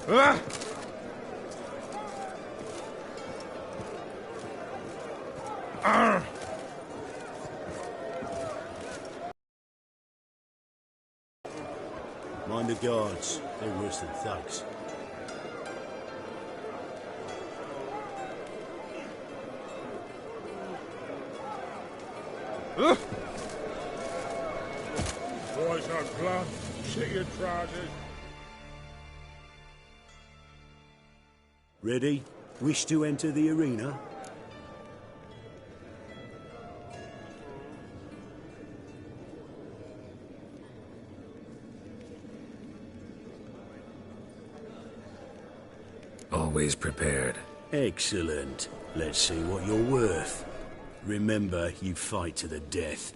Ah! Ah! Mind the guards. They're worse than thugs. Boys on glove. Shit your trousers. Ready? Wish to enter the arena? Always prepared. Excellent. Let's see what you're worth. Remember, you fight to the death.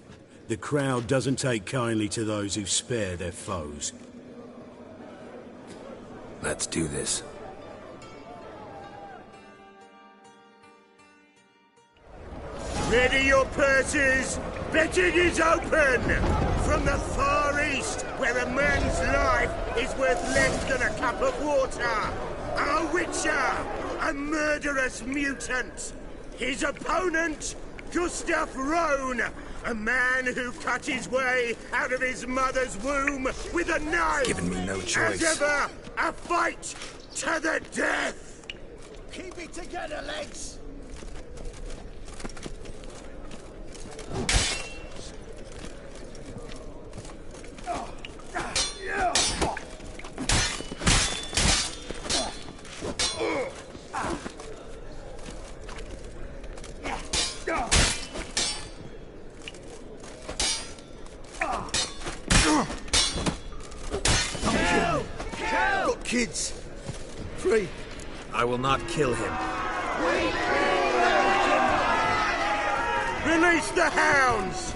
The crowd doesn't take kindly to those who spare their foes. Let's do this. Ready your purses! Betting is open! From the Far East, where a man's life is worth less than a cup of water! A witcher! A murderous mutant! His opponent, Gustav Rohn! A man who cut his way out of his mother's womb with a knife! Giving me no choice. As ever, a fight to the death! Keep it together, lads! Kids! Free! I will not kill him. Release the hounds!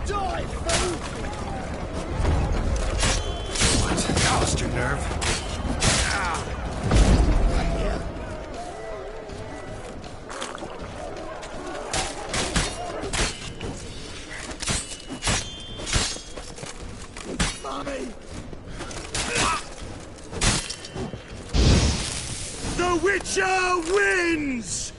Die, fool! What? Lost your nerve? The Witcher wins!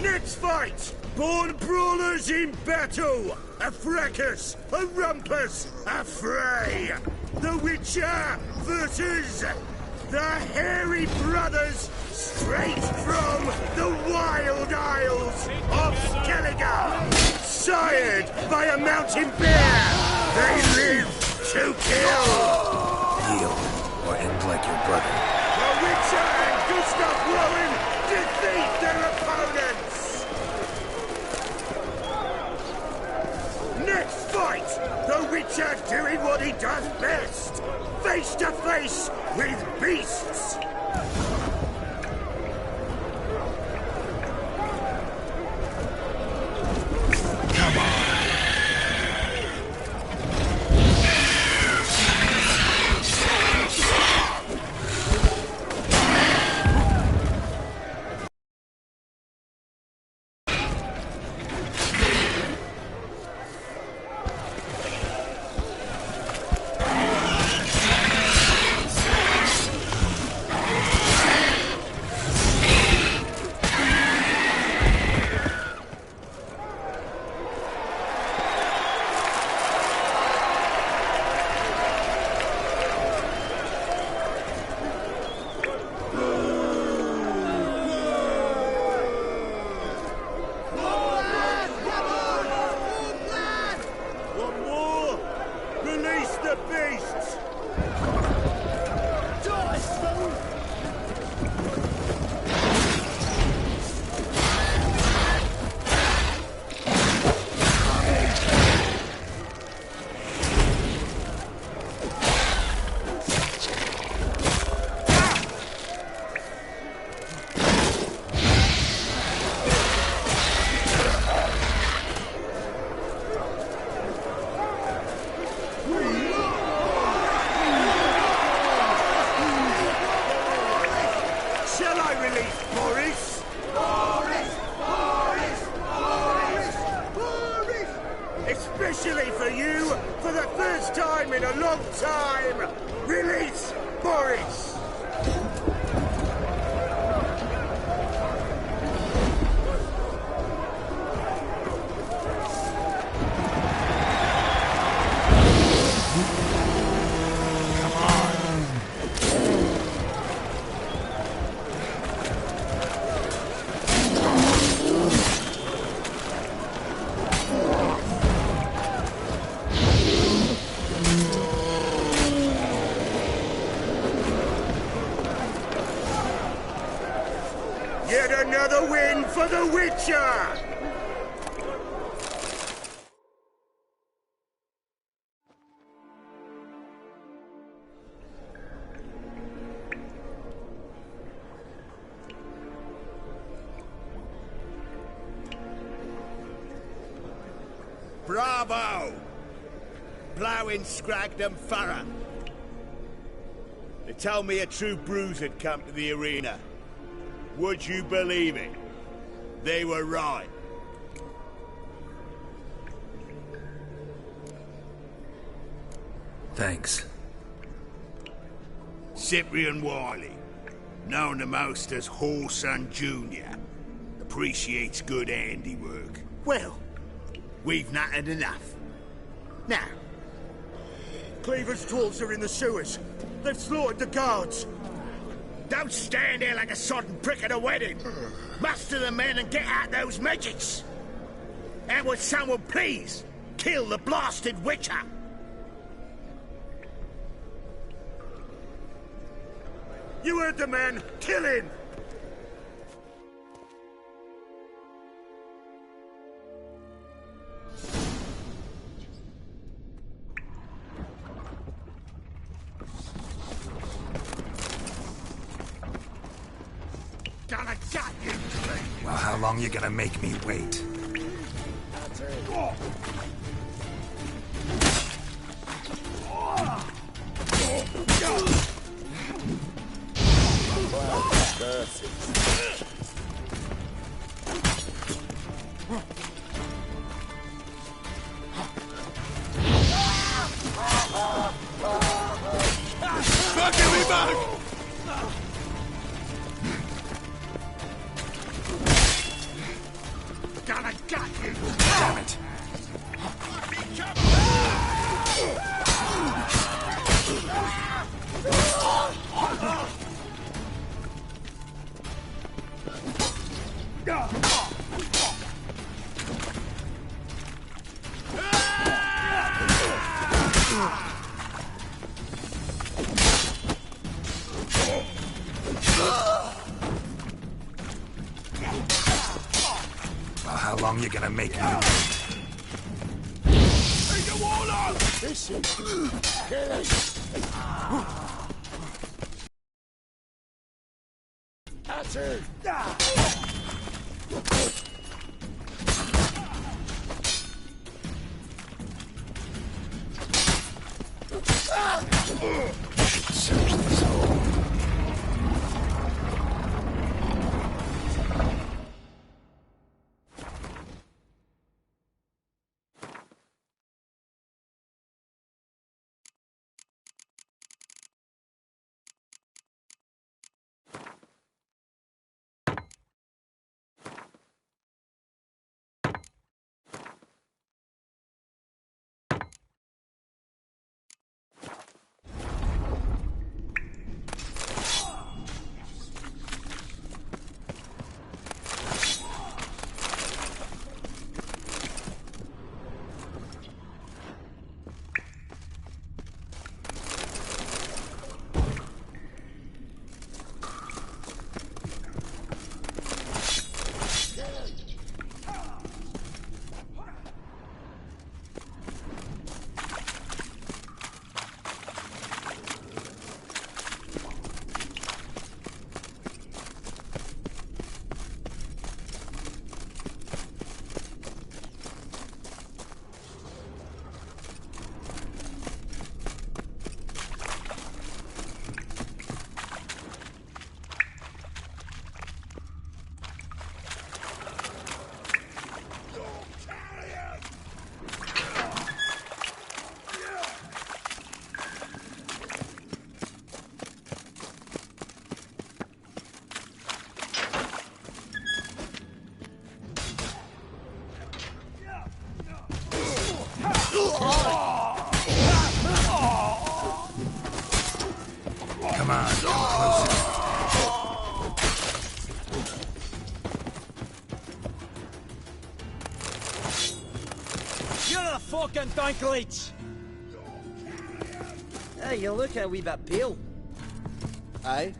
Next fight! Born brawlers in battle! A fracas, a rumpus, a fray! The Witcher versus the Hairy Brothers, straight from the Wild Isles of Skellige! Sired by a mountain bear! They live to kill! Heal, or end like your brother. The Witcher and Gustav Rowan defeat their opponents! Next fight! The Witcher doing what he does best! Face to face with beasts! Especially for you, for the first time in a long time, release Boris! Yet another win for the Witcher! Bravo! Ploughing Scragdon Thorough. They told me a true bruise had come to the arena. Would you believe it? They were right. Thanks. Cyprian Wiley, known the most as Whoreson Jr., appreciates good handiwork. Well, we've not had enough. Now, Cleaver's dwarves are in the sewers. They've slaughtered the guards. Don't stand there like a sodden prick at a wedding. Muster the men and get out those midgets. And would someone please kill the blasted Witcher? You heard the man. Kill him! Gonna gut you! Well, how long you gonna make me wait? Fucking me back! Gonna gut you! Damn it. Well, how long you gonna make me wait? Take the wall up! Listen. Kill it. Search this hole. a fucking Zaklínač! Hey, you look a wee bit pale. Aye.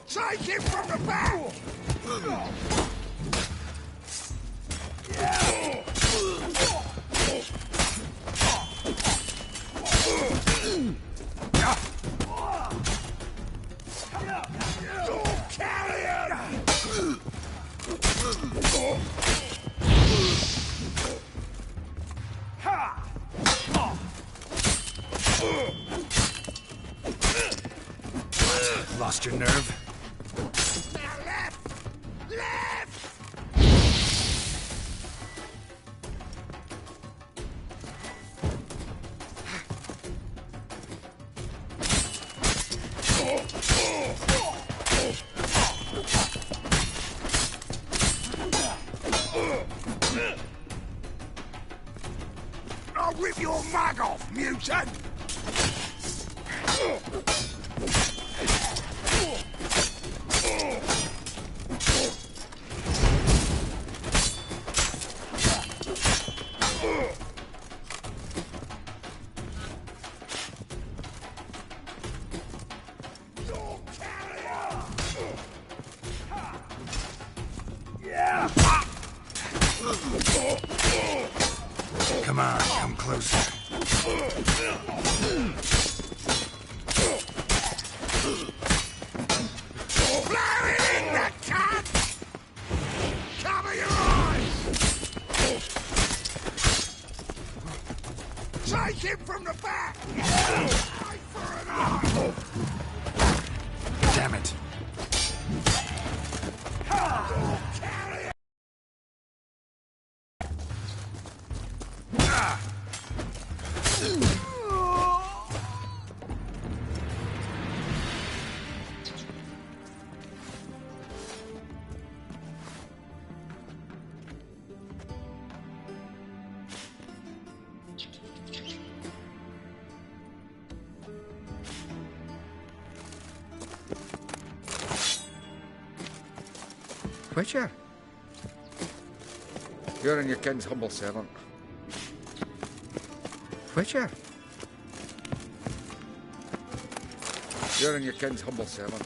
Take him from the back! Lost your nerve? Now left! Left! I'll rip your mug off, mutant! Come on, come closer. Blow it in, the cunt! Cover your eyes! Take him from the back! Eye for an eye! Damn it. Witcher? You're in your king's humble servant. Witcher? You're in your king's humble servant.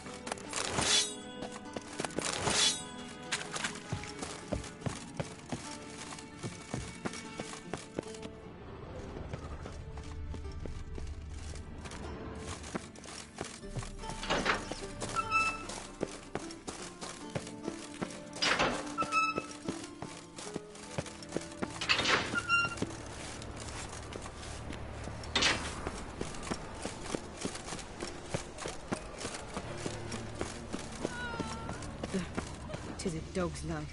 dog's life.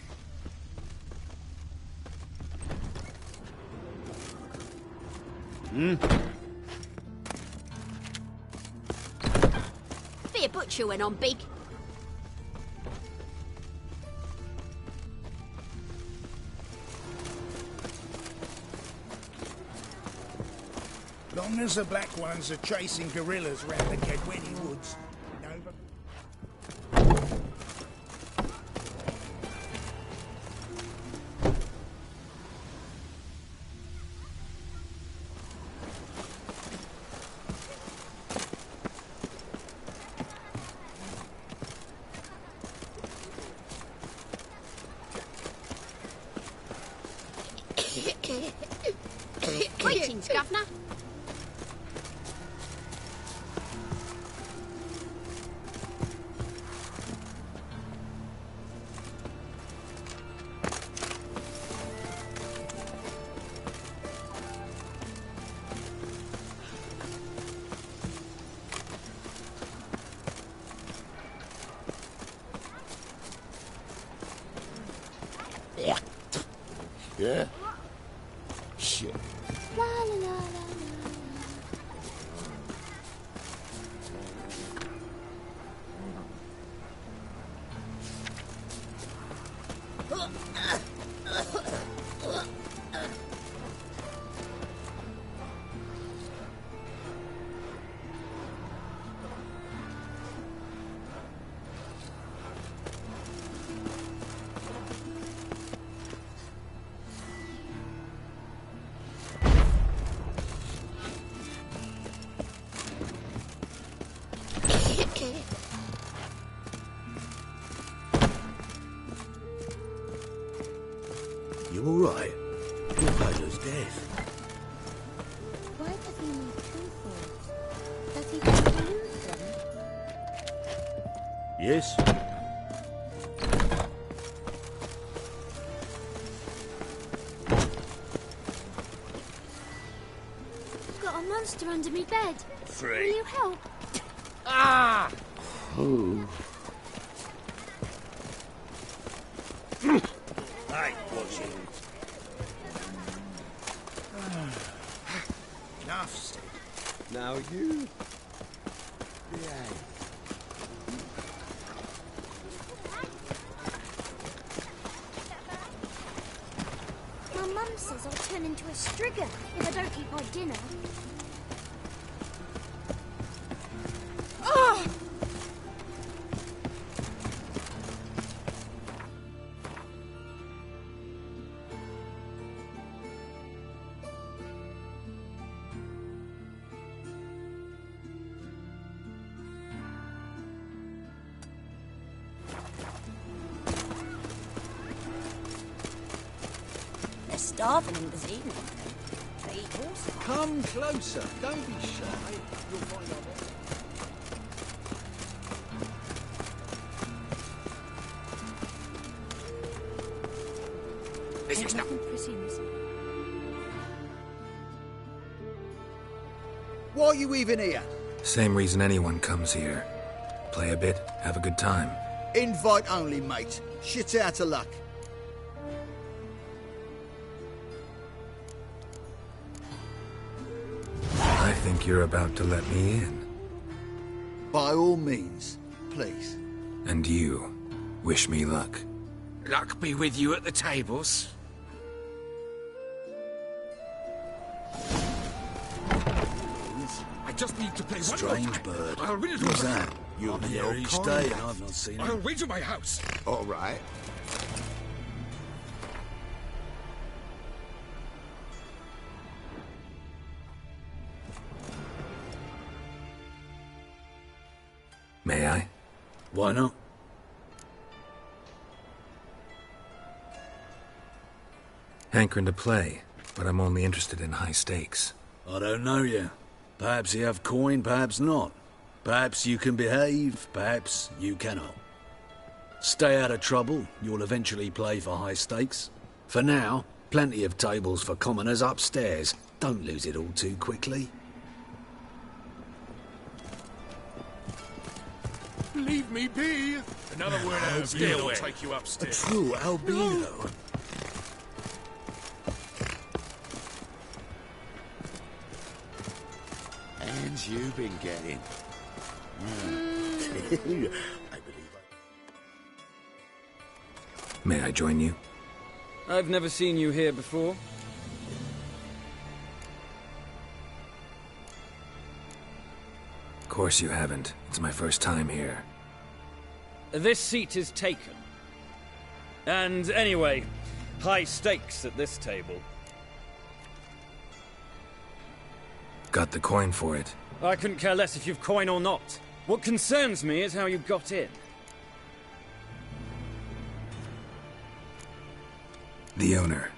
Fear butcher went on big. Long as the black ones are chasing gorillas round the Kedweni woods. Greetings, Governor. Yeah? Shit. La la la la. You all right? Your brother's death. Why does he need truthfuls? Does he have to lose them? Yes? I've got a monster under me bed. Free. Will you help? Ah! Hey, what's it? Enough, Steve. Now you behave. My mum says I'll turn into a strigger if I don't eat my dinner. They're starving in this evening. They eat horses. Come closer. Don't be shy. You'll find out what. This is not... Nothing pretty in this. Why are you even here? Same reason anyone comes here. Play a bit, have a good time. Invite only, mate. Shit out of luck. I think you're about to let me in. By all means, please. And you, wish me luck. Luck be with you at the tables. I just need to play one more Strange time. bird. I'll win it What's all. that? You're Here each day and I've not seen I'll him. win to my house. All right. May I? Why not? Hankering to play, but I'm only interested in high stakes. I don't know you. Perhaps you have coin, perhaps not. Perhaps you can behave, perhaps you cannot. Stay out of trouble, you'll eventually play for high stakes. For now, plenty of tables for commoners upstairs. Don't lose it all too quickly. leave me be. Another word out of you, I'll take you upstairs. True albino. And you've been getting. I believe May I join you? I've never seen you here before. Of course you haven't. It's my first time here. This seat is taken. And anyway, high stakes at this table. Got the coin for it. I couldn't care less if you've coin or not. What concerns me is how you got in. The owner.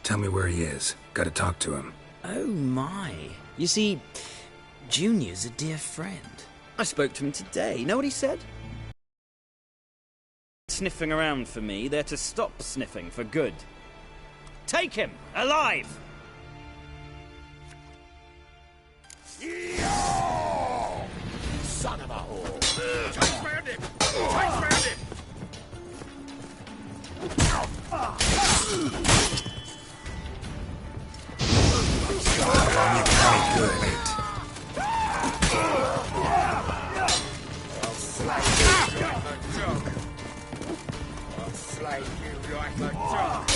Tell me where he is. Gotta talk to him. Oh my. You see, Junior's a dear friend. I spoke to him today. Know what he said? Sniffing around for me, they're to stop sniffing for good. Take him! Alive! son of a whore. Chase round him! Chase round him! I'll slay you like a dog.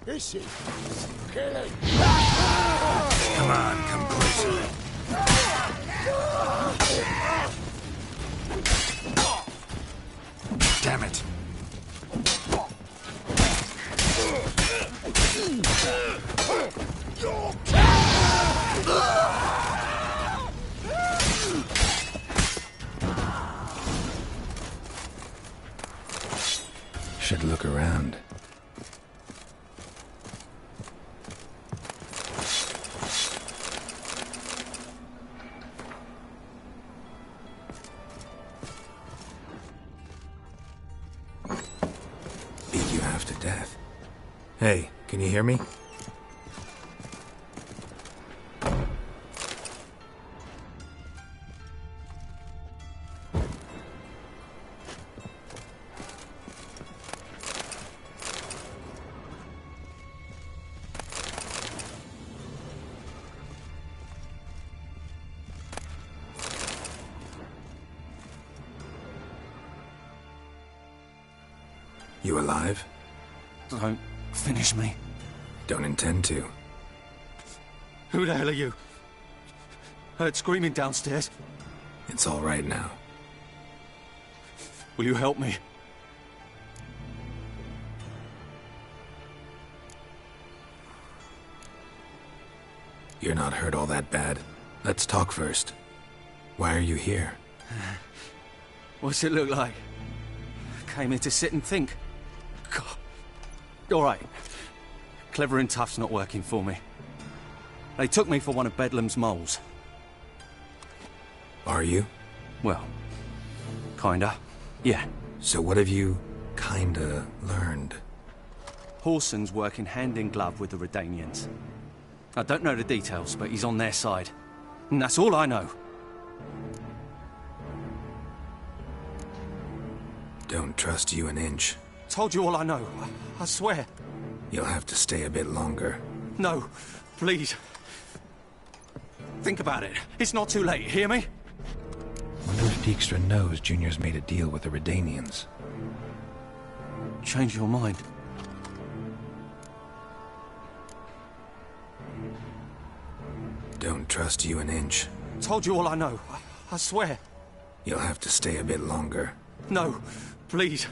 This is killing. Come on, come closer. Damn it. Should look around. Beat you half to death. Hey, can you hear me? You alive? Don't finish me. Don't intend to. Who the hell are you? Heard screaming downstairs. It's all right now. Will you help me? You're not hurt all that bad. Let's talk first. Why are you here? What's it look like? Came here to sit and think. God. All right. Clever and tough's not working for me. They took me for one of Bedlam's moles. Are you? Well, kinda. Yeah. So what have you kinda learned? Horson's working hand in glove with the Redanians. I don't know the details, but he's on their side. And that's all I know. Don't trust you an inch. Told you all I know. I swear. You'll have to stay a bit longer. No, please. Think about it. It's not too late, hear me? Wonder if Dijkstra knows Junior's made a deal with the Redanians. Change your mind. Don't trust you an inch. Told you all I know. I swear. You'll have to stay a bit longer. No, please.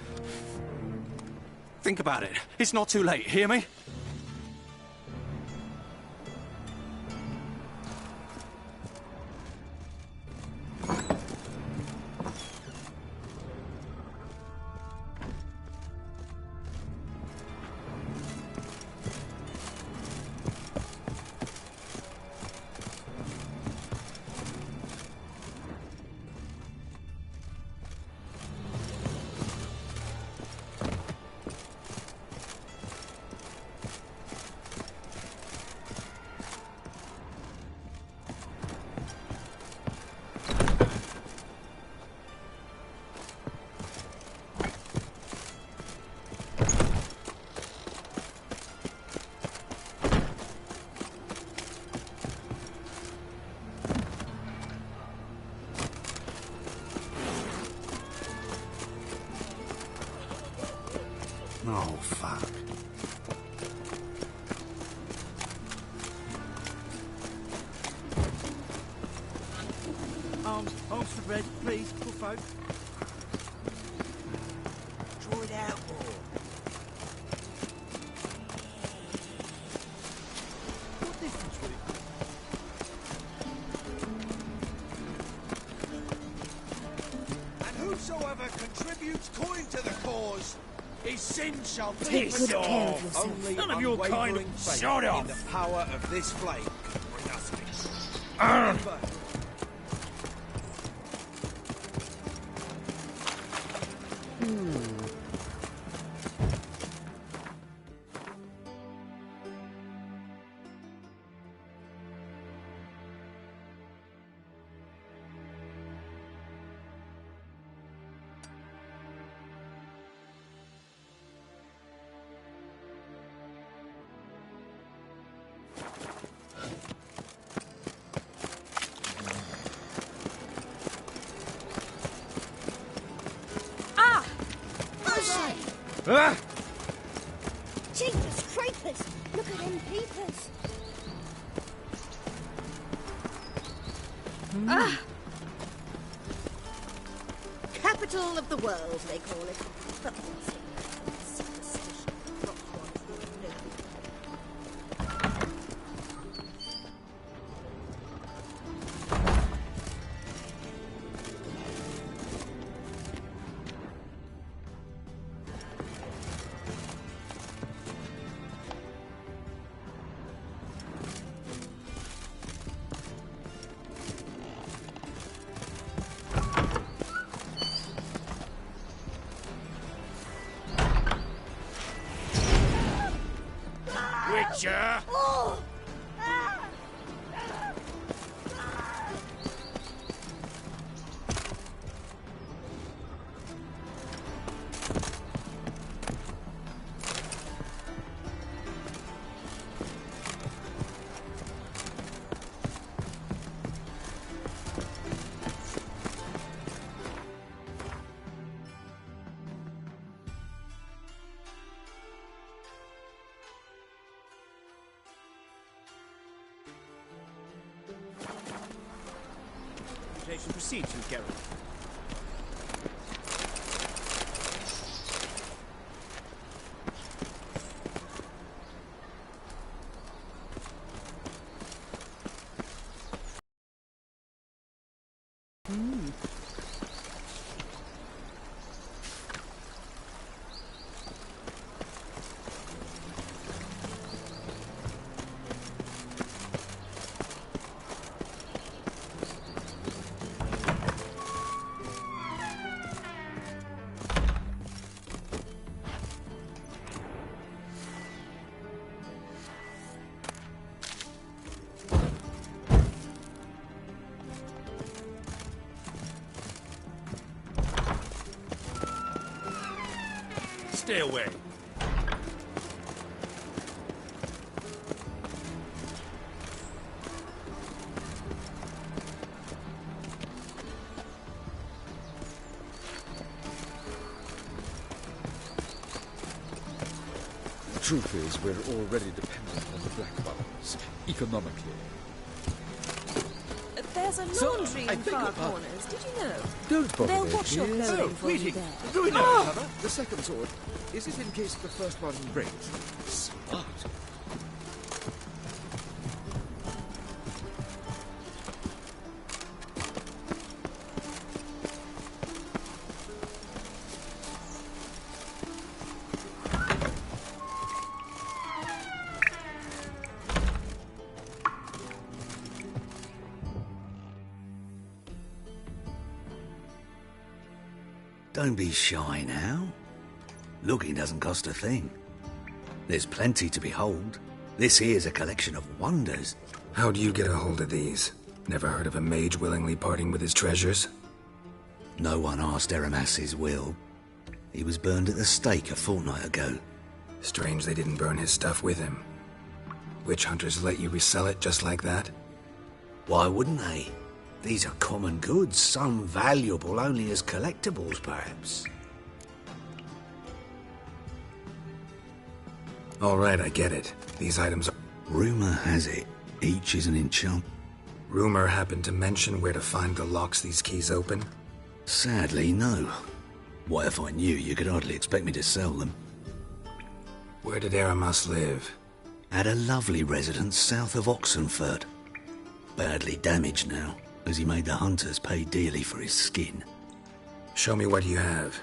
Think about it. It's not too late, hear me? Oh, fuck. Arms for bread, please, poor folk. Draw it out more. What distance will it be? And whosoever contributes coin to the cause, his sin shall be Piss forgiven. Only None of your kind unwavering faith shut off. in the power of this flame can bring us peace. Remember, Ah! Jesus creepers! Look at them peepers! Ah! Capital of the world, they call it. But Witcher! oh! proceed to Geralt. Stay away. The truth is, we're already dependent on the black bubbles, economically. There's a laundry in far corners, did you know? Don't bother They'll me, wash your please. clothing for you there. Do we know each other? The second sword. Is it in case the first one breaks? Smart. Don't be shy now. Looking doesn't cost a thing. There's plenty to behold. This here's a collection of wonders. How'd you get a hold of these? Never heard of a mage willingly parting with his treasures? No one asked Eramas's will. He was burned at the stake a fortnight ago. Strange they didn't burn his stuff with him. Witch hunters let you resell it just like that? Why wouldn't they? These are common goods, some valuable only as collectibles, perhaps. All right, I get it. These items are... Rumor has it, each is an enchant. Rumor happened to mention where to find the locks these keys open? Sadly, no. What if I knew, you could hardly expect me to sell them. Where did Eramas live? At a lovely residence south of Oxenford. Badly damaged now, as he made the hunters pay dearly for his skin. Show me what you have.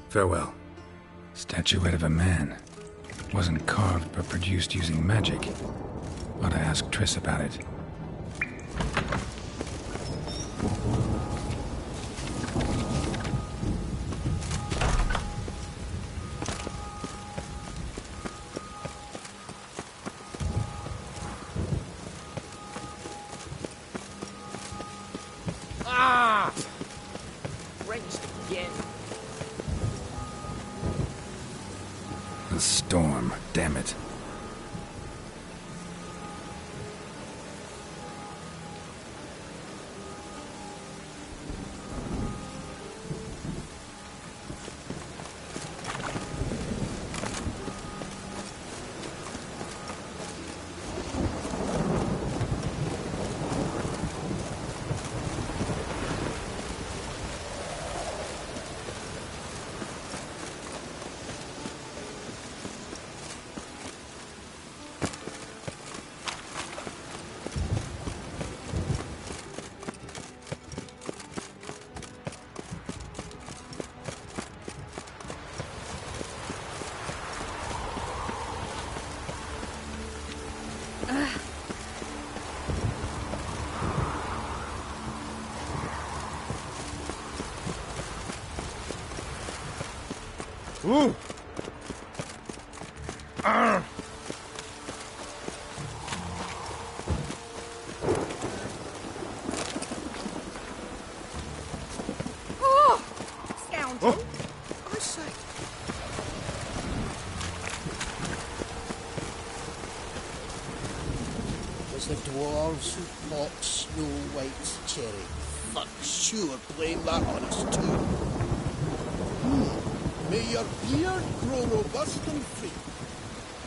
Farewell. Statuette of a man. Wasn't carved, but produced using magic. Ought to ask Triss about it. Ah! Wrenched again. A storm, damn it. Ooh! Ah! Oh! Scoundrel! Oh. I say. Was the dwarves who bought Snow White's cherry? Fuck, sure, blame that on us too. May your beard grow robust and free.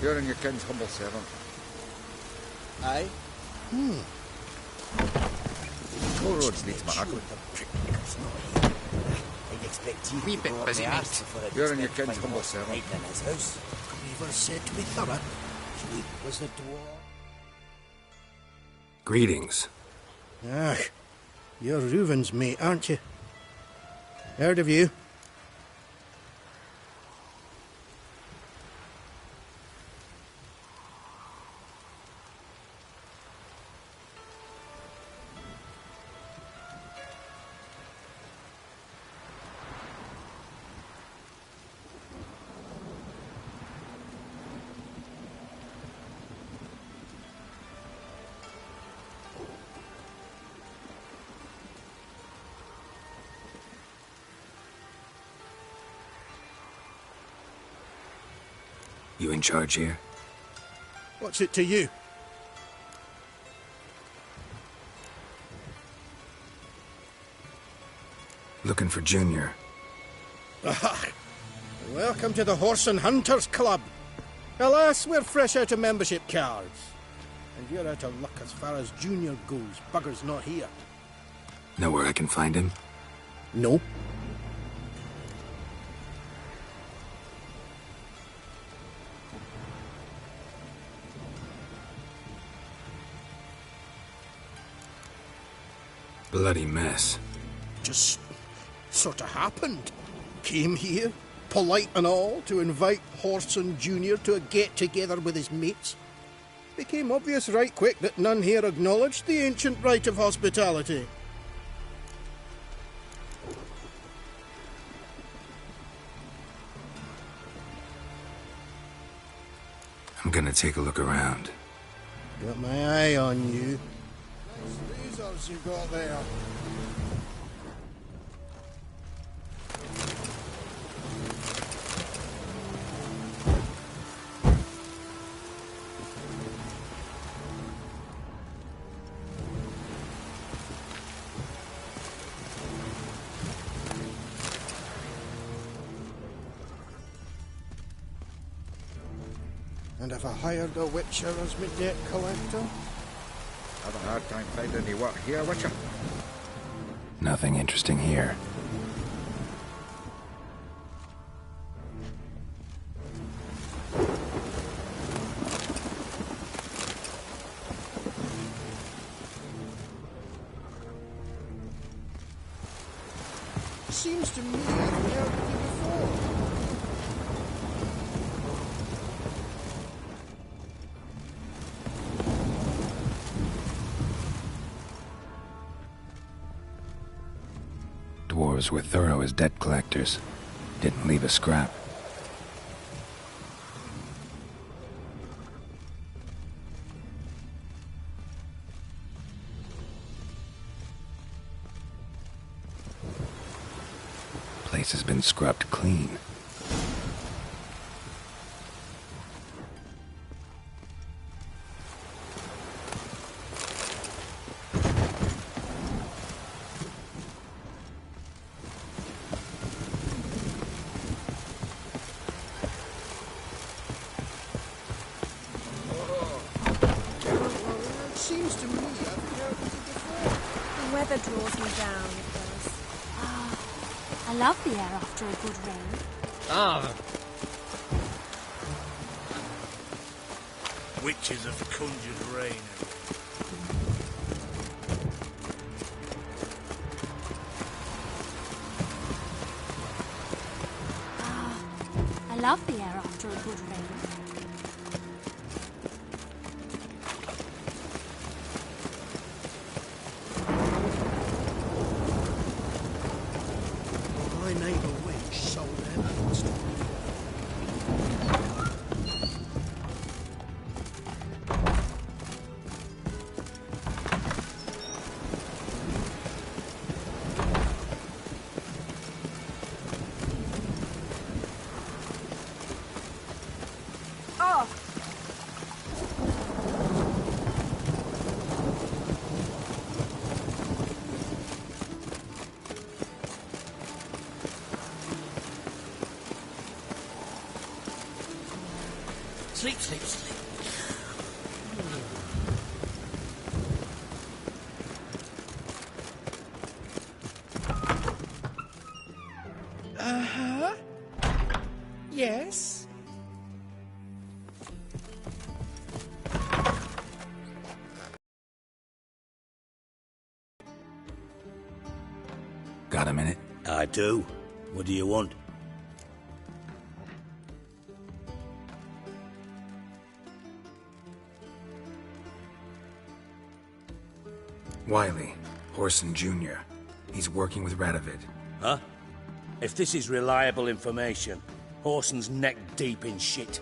You're in your king's humble servant. Aye? All roads lead to Monaco. I'd expect you Wee to bit go up busy, the mate. arse before I You're in your expect king's my humble boss servant. right in his house. Never said to be thorough. Sweet was the dwarf. Greetings. Ah, you're Reuven's mate, aren't you? Heard of you. You in charge here? What's it to you? Looking for Junior. Ah, welcome to the Horse and Hunters Club. Alas, we're fresh out of membership cards. And you're out of luck as far as Junior goes. Bugger's not here. Know where I can find him? No. Bloody mess. Just sort of happened. Came here, polite and all, to invite Horson Jr. to a get-together with his mates. Became obvious right quick that none here acknowledged the ancient rite of hospitality. I'm gonna take a look around. Got my eye on you. Those lasers you got there. And if I hired a witcher as my debt collector? Have a hard time finding any work here, Witcher. Nothing interesting here. Seems to me I've heard of you before. Dwarves were thorough as debt collectors. Didn't leave a scrap. Place has been scrubbed clean. Seems to me I've heard of you before. The weather draws me down, it does. Ah, I love the air after a good rain. Ah, Witches have conjured rain. I love the air after a good rain. My neighbour Witch sold them monster. Sleep, sleep, sleep. Uh-huh. Yes? Got a minute? I do. What do you want? Wiley, Horson Jr. He's working with Radovid. Huh? If this is reliable information, Horson's neck deep in shit.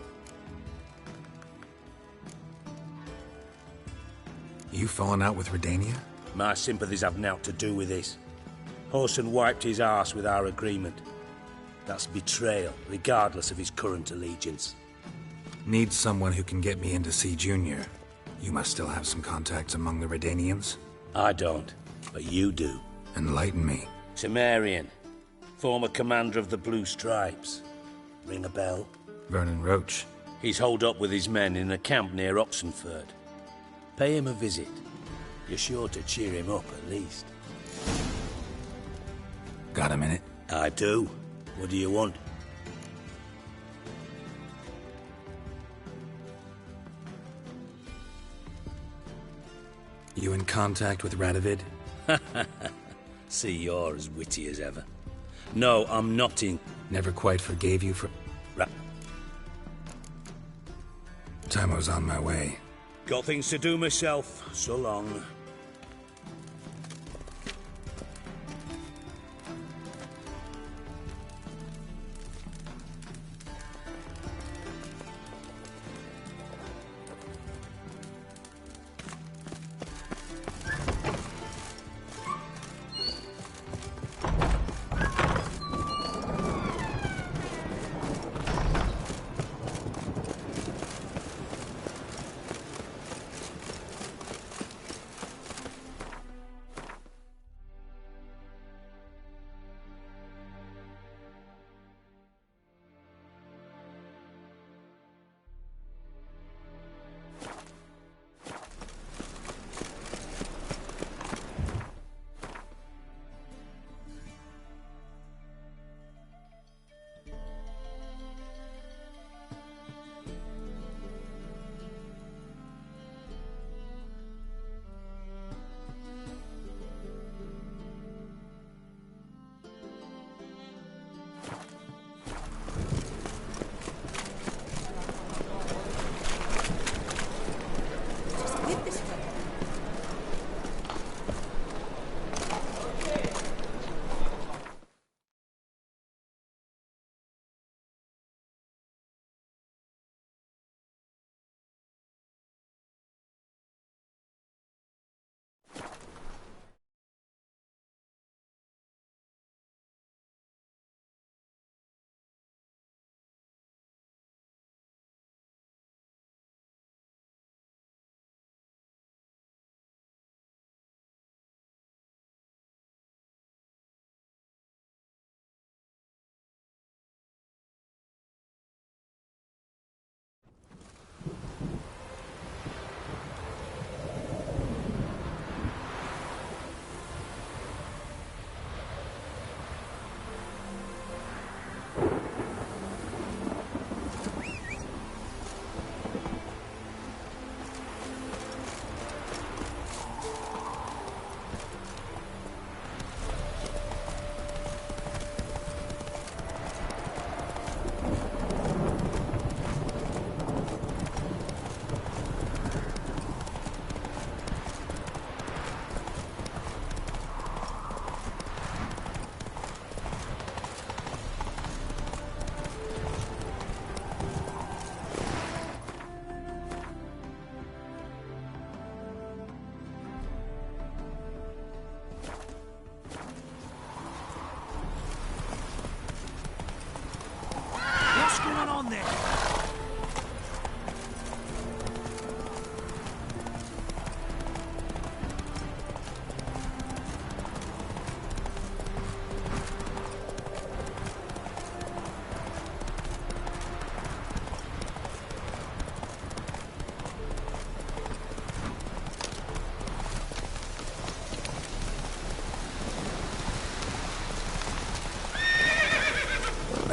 You falling out with Redania? My sympathies have naught to do with this. Horson wiped his arse with our agreement. That's betrayal, regardless of his current allegiance. Need someone who can get me in to see Junior. You must still have some contacts among the Redanians? I don't, but you do. Enlighten me. Temerian, former commander of the Blue Stripes. Ring a bell? Vernon Roach. He's holed up with his men in a camp near Oxenford. Pay him a visit. You're sure to cheer him up, at least. Got a minute? I do. What do you want? You in contact with Radovid? See, you're as witty as ever. No, I'm not in... Never quite forgave you for... Time I was on my way. Got things to do myself. So long.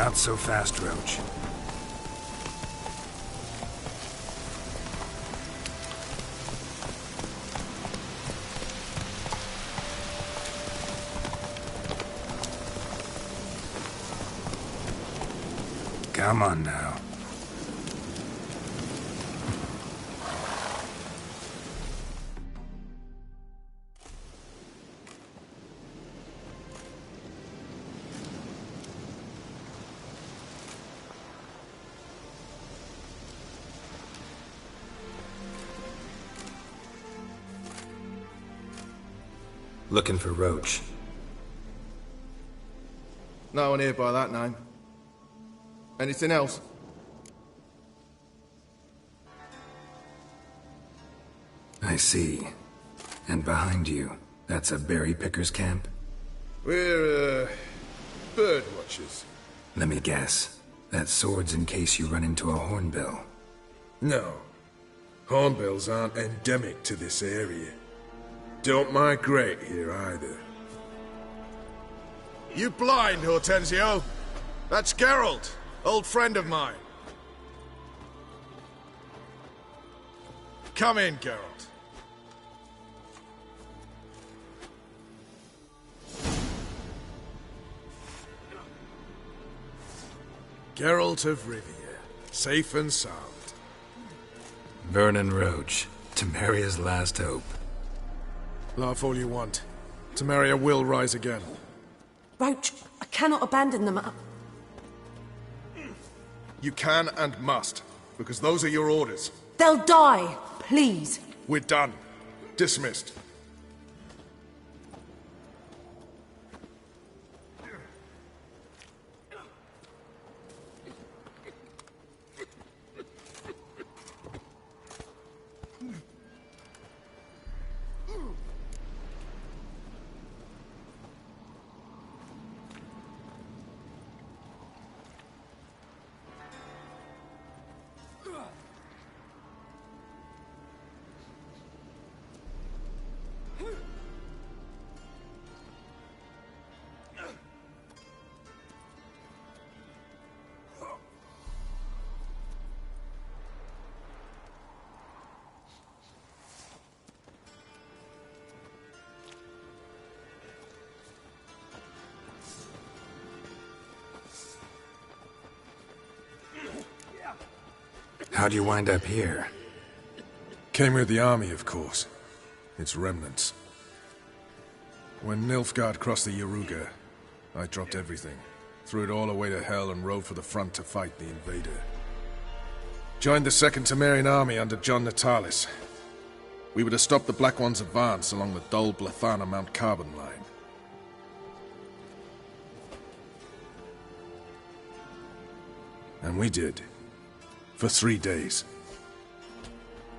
Not so fast, Roach. Come on now. Looking for Roach. No one here by that name. Anything else? I see. And behind you, that's a berry picker's camp? We're, bird watchers. Let me guess. That sword's in case you run into a hornbill. No. Hornbills aren't endemic to this area. Don't migrate here either. You blind, Hortensio? That's Geralt, old friend of mine. Come in, Geralt. Geralt of Rivia, safe and sound. Vernon Roach, Temeria's last hope. Laugh all you want. Temeria will rise again. Roach, I cannot abandon them. You can and must, because those are your orders. They'll die, please. We're done. Dismissed. How'd you wind up here? Came with the army, of course. Its remnants. When Nilfgaard crossed the Yaruga, I dropped everything, threw it all away to hell and rode for the front to fight the invader. Joined the Second Temerian army under John Natalis. We were to stop the Black One's advance along the Dol Blathana Mount Carbon line. And we did. For 3 days.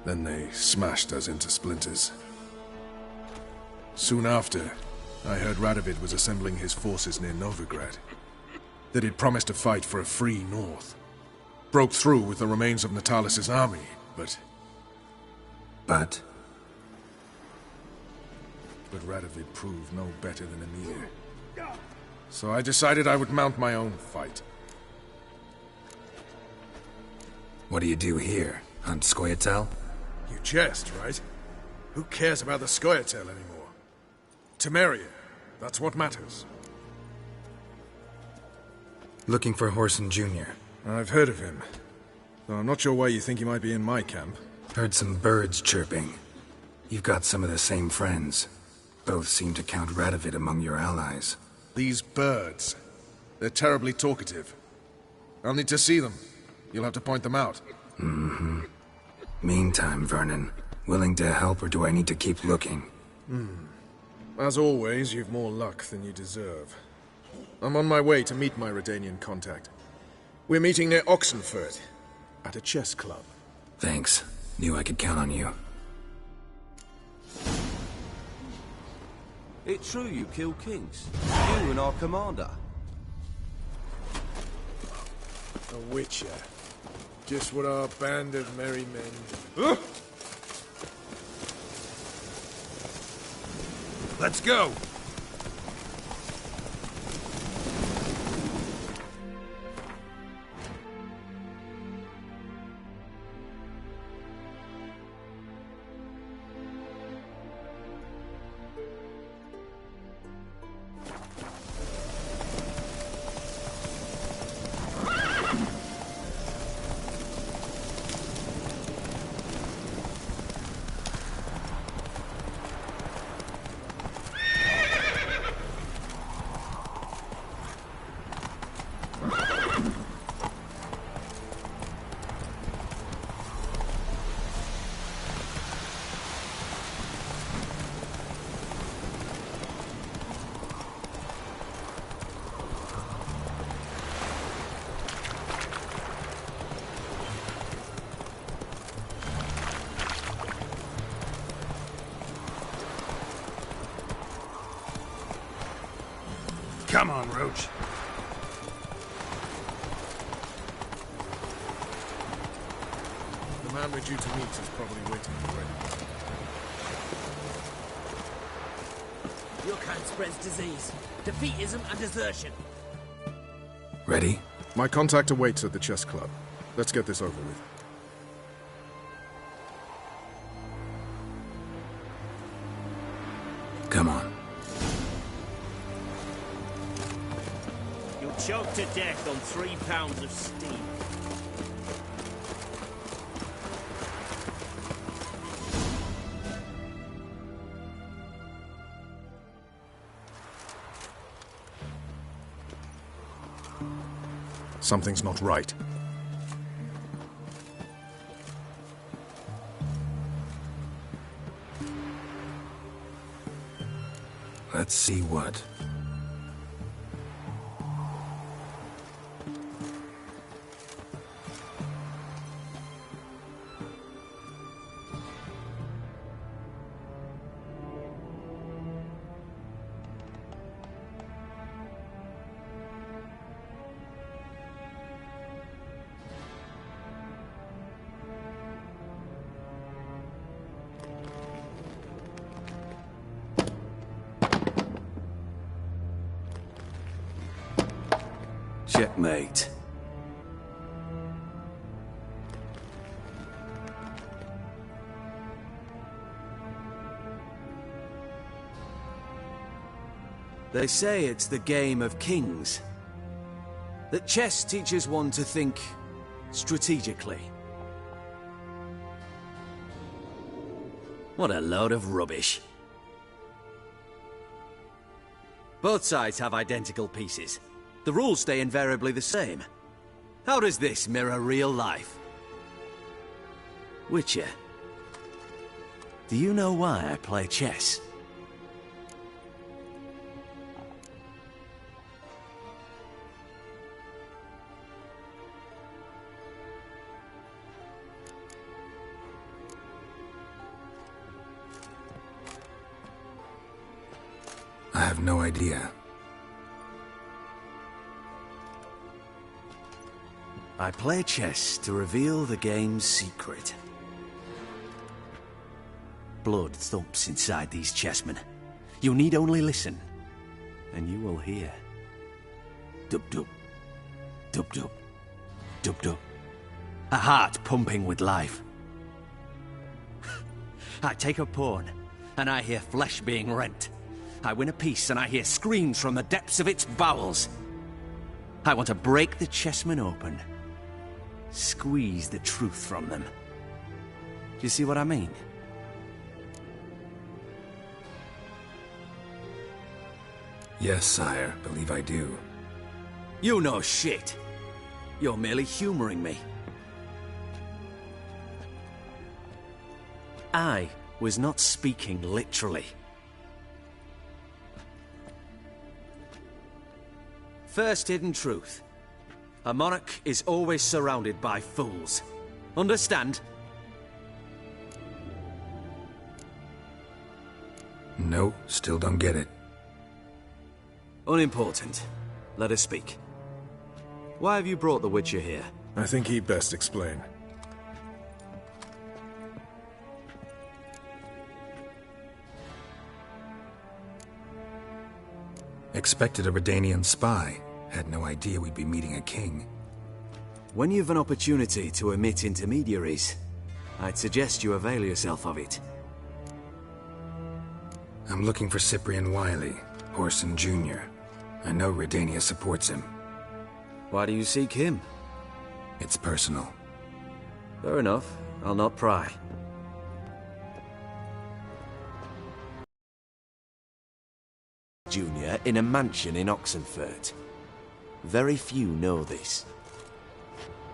Then they smashed us into splinters. Soon after, I heard Radovid was assembling his forces near Novigrad. That he'd promised to fight for a free North. Broke through with the remains of Natalis' army, but... But Radovid proved no better than Emir. So I decided I would mount my own fight. what do you do here? Hunt Scoia'tael? You jest, right? Who cares about the Scoia'tael anymore? Temeria, that's what matters. Looking for Whoreson Jr. I've heard of him. Though I'm not sure why you think he might be in my camp. Heard some birds chirping. You've got some of the same friends. Both seem to count Radovid among your allies. These birds. They're terribly talkative. I'll need to see them. You'll have to point them out. Mm-hmm. Meantime, Vernon, willing to help or do I need to keep looking? As always, you've more luck than you deserve. I'm on my way to meet my Redanian contact. We're meeting near Oxenford, at a chess club. Thanks. Knew I could count on you. It's true you kill kings. You and our commander. A witcher. Just what our band of merry men do. Let's go! Come on, Roach. The man we're due to meet is probably waiting already. Your kind spreads disease, defeatism, and desertion. Ready? My contact awaits at the chess club. Let's get this over with. Come on. You'll choke to death on 3 pounds of steam. Something's not right. Let's see what. Checkmate. They say it's the game of kings. That chess teaches one to think strategically. What a load of rubbish. Both sides have identical pieces. The rules stay invariably the same. How does this mirror real life? Witcher, do you know why I play chess? I have no idea. I play chess to reveal the game's secret. Blood thumps inside these chessmen. You need only listen, and you will hear. Dub-dub, dub-dub, dub-dub. A heart pumping with life. I take a pawn, and I hear flesh being rent. I win a piece, and I hear screams from the depths of its bowels. I want to break the chessmen open. Squeeze the truth from them. Do you see what I mean? Yes, sire. Believe I do. You know shit. You're merely humoring me. I was not speaking literally. First hidden truth. A monarch is always surrounded by fools. Understand? No, still don't get it. Unimportant. Let us speak. Why have you brought the Witcher here? I think he'd best explain. Expected a Redanian spy. Had no idea we'd be meeting a king. When you've an opportunity to omit intermediaries, I'd suggest you avail yourself of it. I'm looking for Cyprian Wiley, Orson Jr. I know Redania supports him. Why do you seek him? It's personal. Fair enough. I'll not pry. Junior in a mansion in Oxenfurt. Very few know this.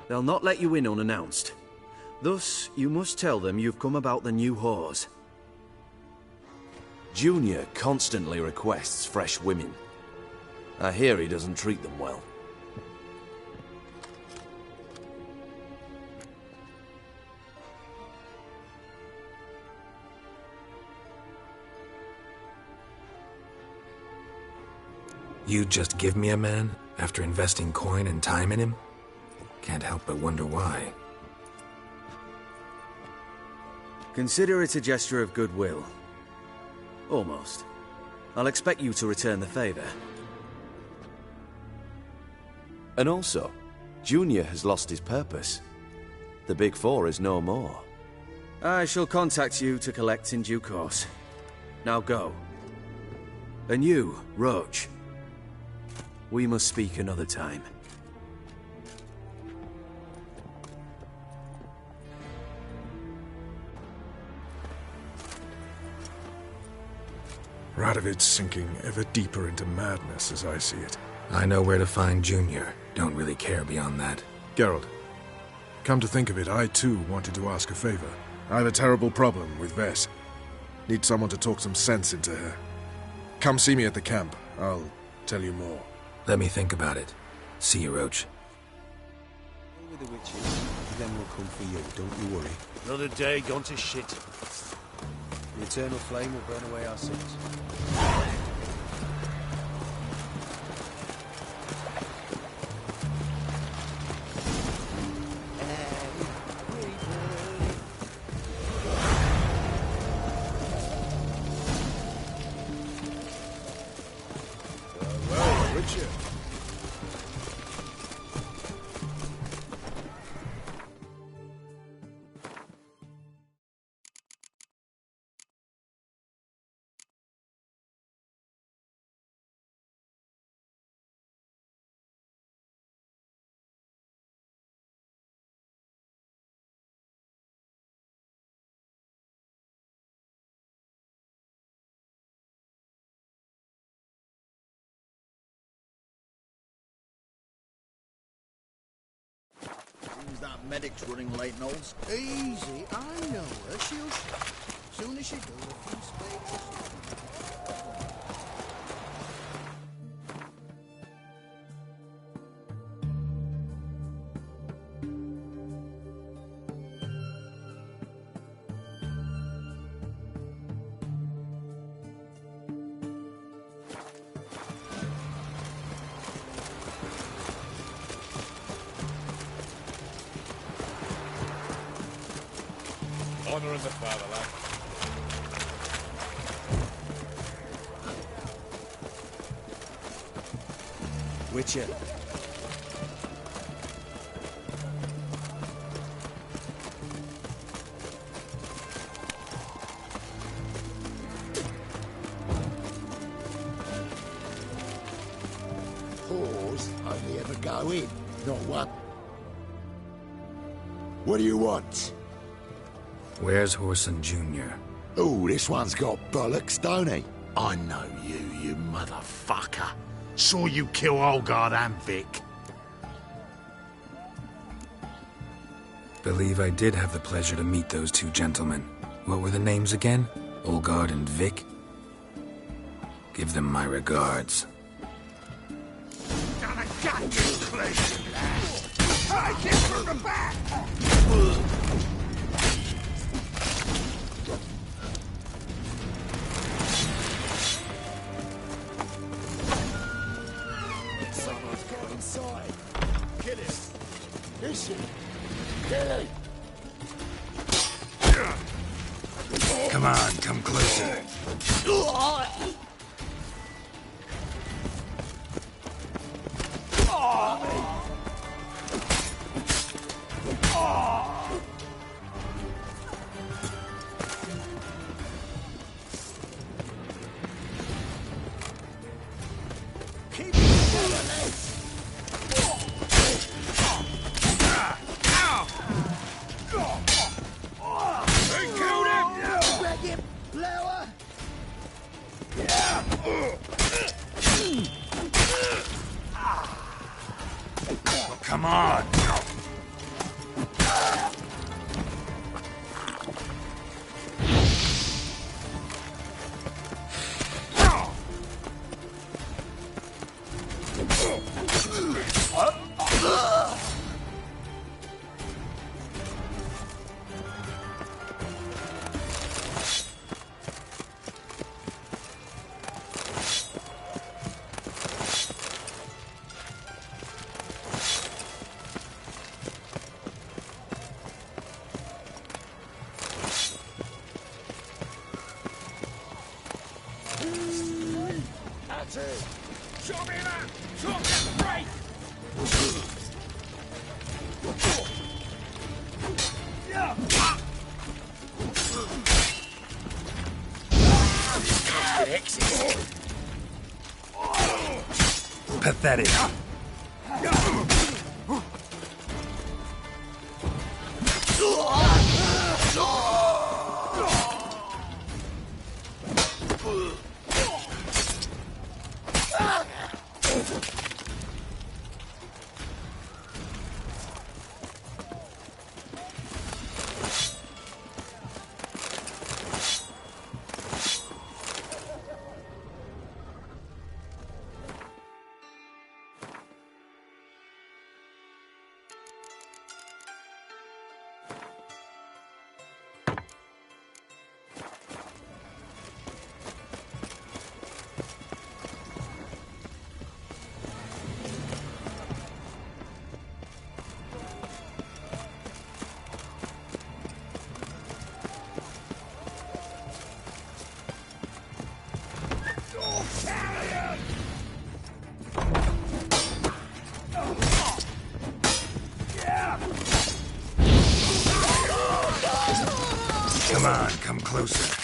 They'll not let you in unannounced. Thus, you must tell them you've come about the new whores. Junior constantly requests fresh women. I hear he doesn't treat them well. You'd just give me a man after investing coin and time in him? Can't help but wonder why. Consider it a gesture of goodwill. Almost. I'll expect you to return the favor. And also, Junior has lost his purpose. The Big Four is no more. I shall contact you to collect in due course. Now go. And you, Roach. We must speak another time. Radovid's sinking ever deeper into madness as I see it. I know where to find Junior. Don't really care beyond that. Geralt, come to think of it, I too wanted to ask a favor. I have a terrible problem with Vess. Need someone to talk some sense into her. Come see me at the camp. I'll tell you more. Let me think about it. See you, Roach. With the witches, then we'll come for you, don't you worry. Another day gone to shit. The eternal flame will burn away our sins. That medic's running late, Knowles. Easy, I know her. She'll soon as she does a few spades. Honor in the fatherland. Witcher. Whores only ever go in, not one. What do you want? Where's Whoreson Jr.? Oh, this one's got bollocks, don't he? I know you, you motherfucker. Saw you kill Olgard and Vic. Believe I did have the pleasure to meet those two gentlemen. What were the names again? Olgard and Vic? Give them my regards. Done a goddamn pleasure, lad. I hit from the back! Someone's got inside. Kill him. Listen. Kill him. Come on, come closer. Come on! fancy. Show me that! Show me that break! Pathetic. Come on, come closer.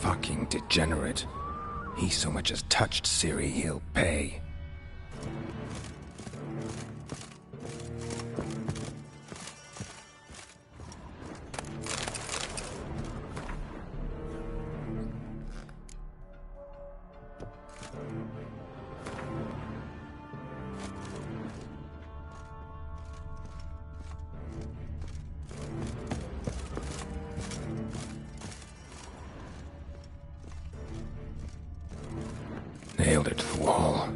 Fucking degenerate. He so much as touched Ciri, he'll pay. Nailed it to the wall.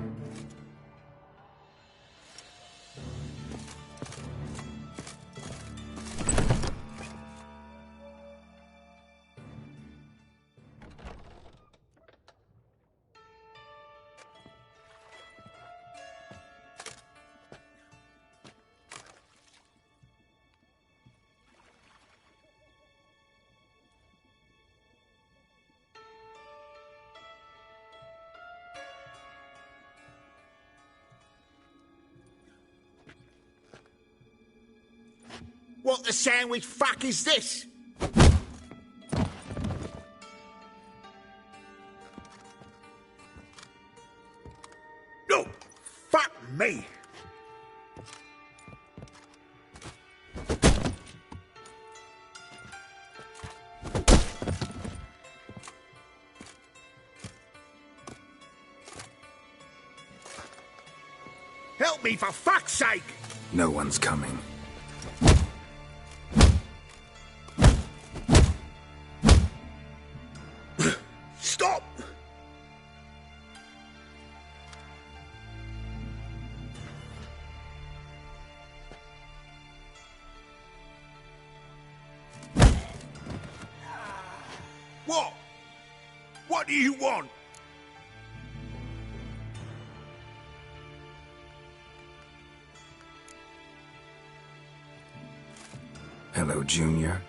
What the sandwich fuck is this? No! Fuck me! Help me, for fuck's sake! No one's coming. Stop! What? What do you want? Hello, Junior.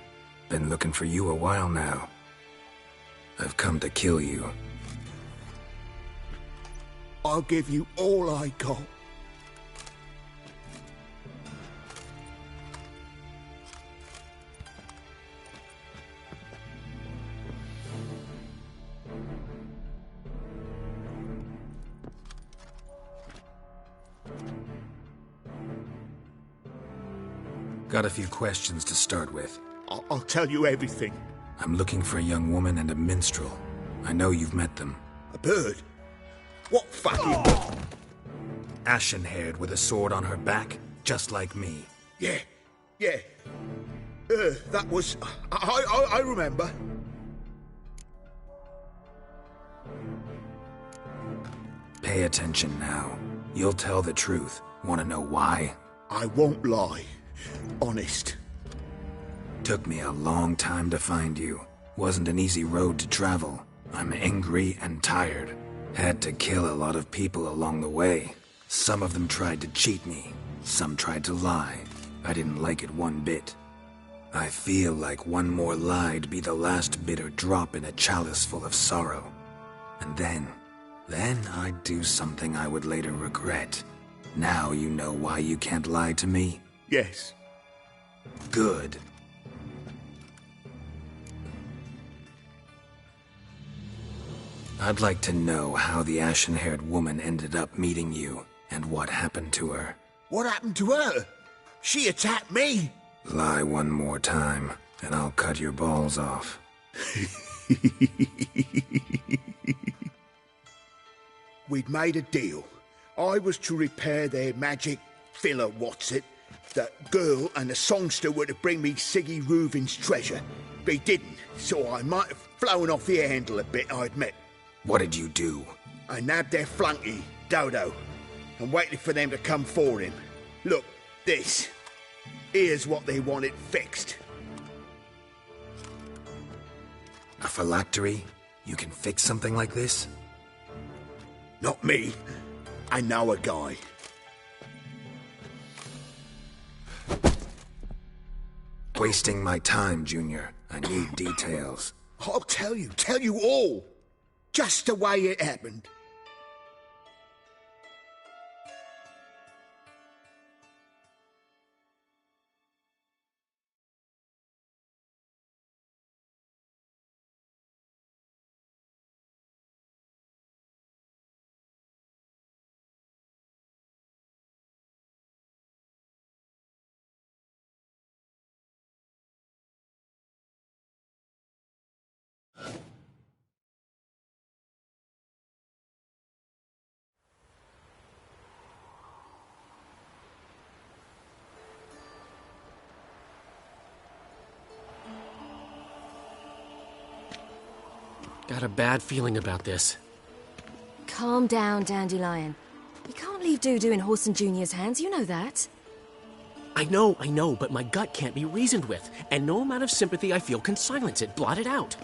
Been looking for you a while now. I've come to kill you. I'll give you all I got. Got a few questions to start with. I'll tell you everything. I'm looking for a young woman and a minstrel. I know you've met them. A bird? What fucking... Ashen-haired with a sword on her back, just like me. Yeah. That was... I remember. Pay attention now. You'll tell the truth. Want to know why? I won't lie. Honest. Took me a long time to find you. Wasn't an easy road to travel. I'm angry and tired. Had to kill a lot of people along the way. Some of them tried to cheat me. Some tried to lie. I didn't like it one bit. I feel like one more lie'd be the last bitter drop in a chalice full of sorrow. And then I'd do something I would later regret. Now you know why you can't lie to me? Yes. Good. I'd like to know how the ashen-haired woman ended up meeting you, and what happened to her. What happened to her? She attacked me! Lie one more time, and I'll cut your balls off. We'd made a deal. I was to repair their magic filler, the girl and the songster were to bring me Siggy Reuven's treasure. They didn't, so I might have flown off the handle a bit, I admit. What did you do? I nabbed their flunky, Dodo, and waited for them to come for him. Look, this. Here's what they wanted fixed. A phylactery? You can fix something like this? Not me. I know a guy. Wasting my time, Junior. I need details. I'll tell you all. Just the way it happened. Got a bad feeling about this. Calm down, Dandelion. You can't leave Dudu in Horson Jr.'s hands, you know that. I know, but my gut can't be reasoned with, and no amount of sympathy I feel can silence it, blot it out.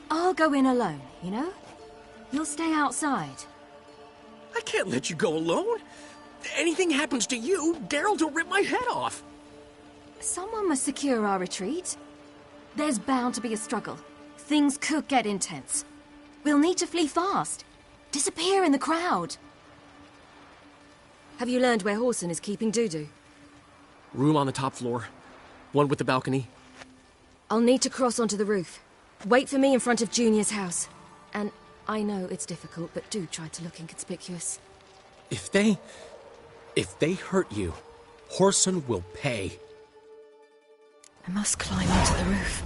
I'll go in alone, you know? You'll stay outside. I can't let you go alone. Anything happens to you, Geralt will rip my head off. Someone must secure our retreat. There's bound to be a struggle. Things could get intense. We'll need to flee fast. Disappear in the crowd. Have you learned where Horson is keeping Dudu? Room on the top floor. One with the balcony. I'll need to cross onto the roof. Wait for me in front of Junior's house. And I know it's difficult, but do try to look inconspicuous. If they hurt you, Horson will pay. I must climb onto the roof.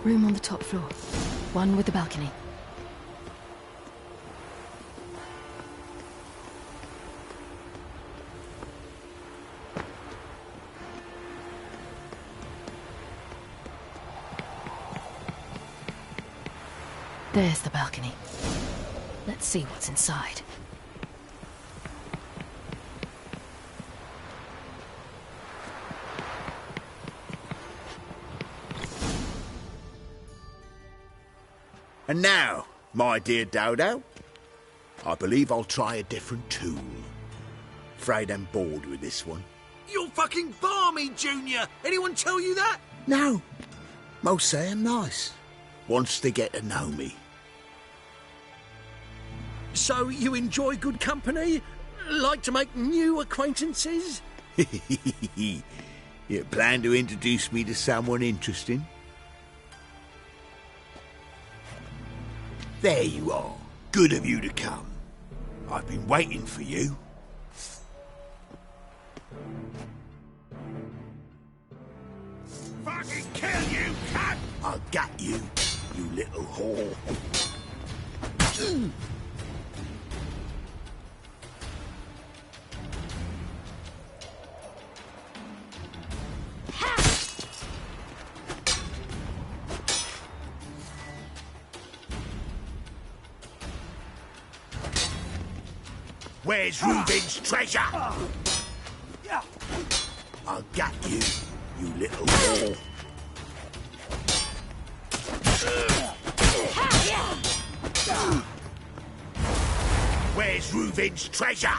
Room on the top floor. One with the balcony. There's the balcony. Let's see what's inside. And now, my dear Dodo, I believe I'll try a different tool. Afraid I'm bored with this one. You're fucking balmy, Junior! Anyone tell you that? No. Most say I'm nice. Wants to get to know me. So you enjoy good company? Like to make new acquaintances? You plan to introduce me to someone interesting? There you are. Good of you to come. I've been waiting for you. Fucking kill you, cunt! I'll gut you, you little whore. Where's Reuben's treasure? I'll gut you, you little whore. Where's Reuben's treasure?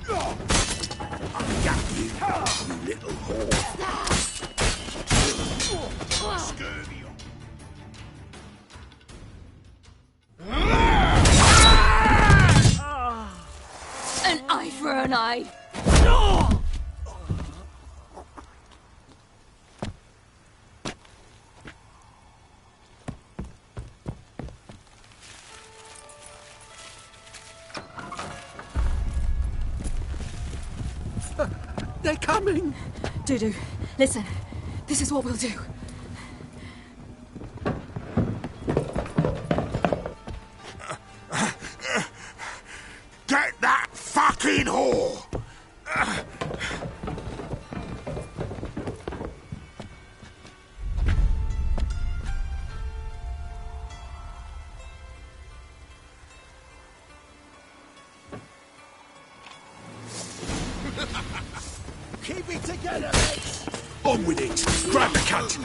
I'll gut you, you little whore. Scurvy. An eye for an eye. They're coming! Dudu, listen. This is what we'll do. Get that fucking whore! Keep it together, mates! On with it! Grab the cunt!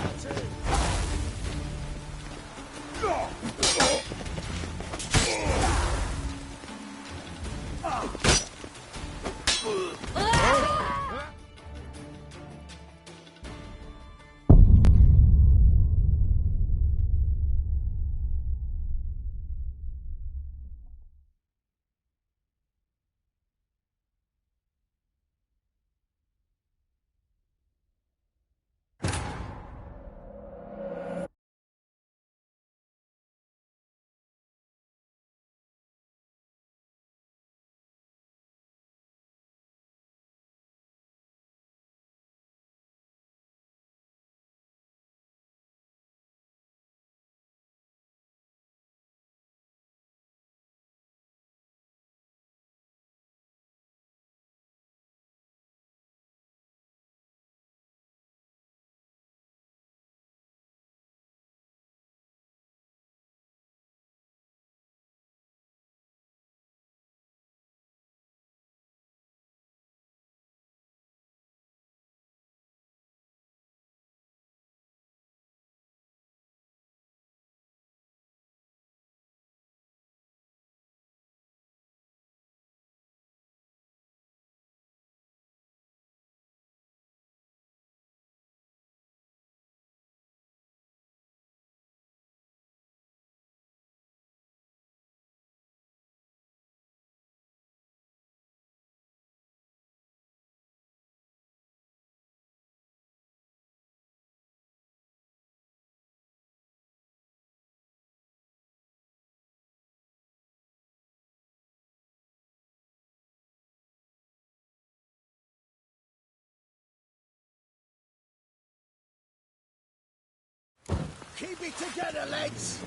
Keep it together, lads!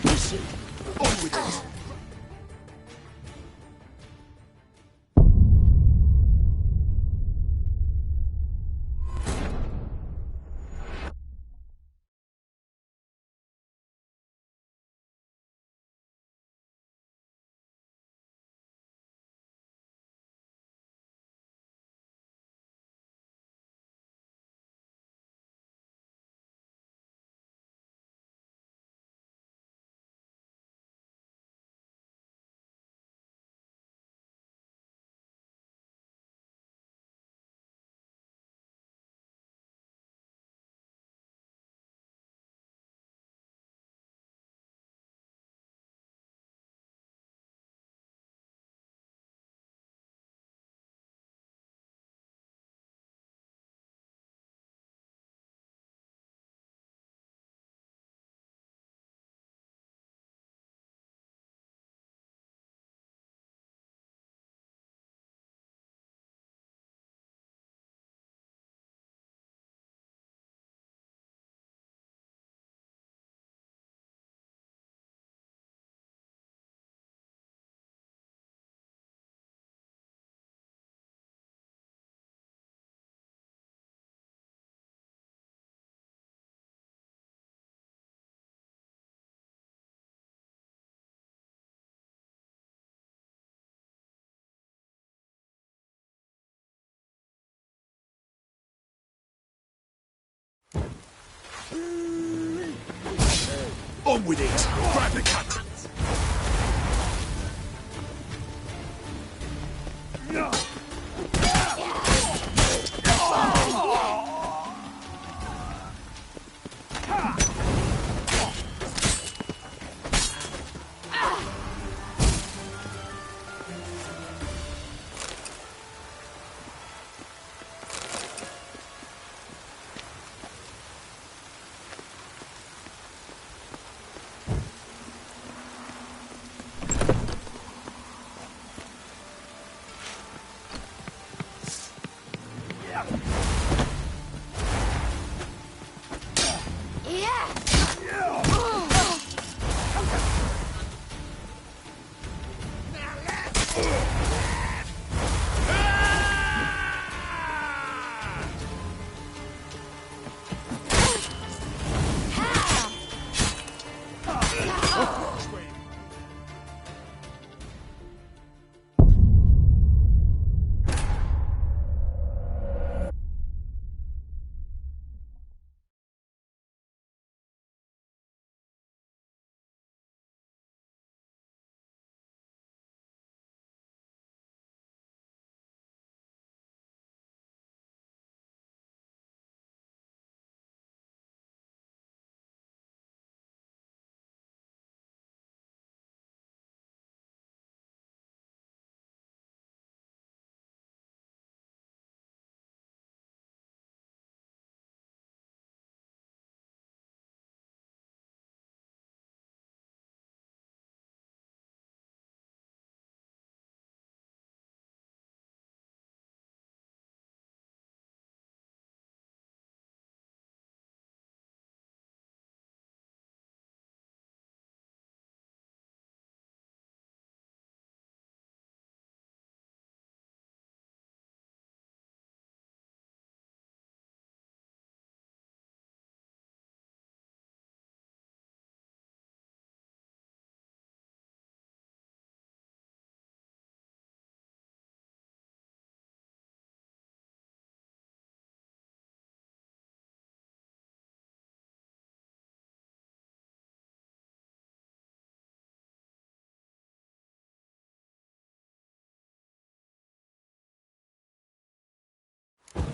Listen, on with it! On with it! Grab the cunt!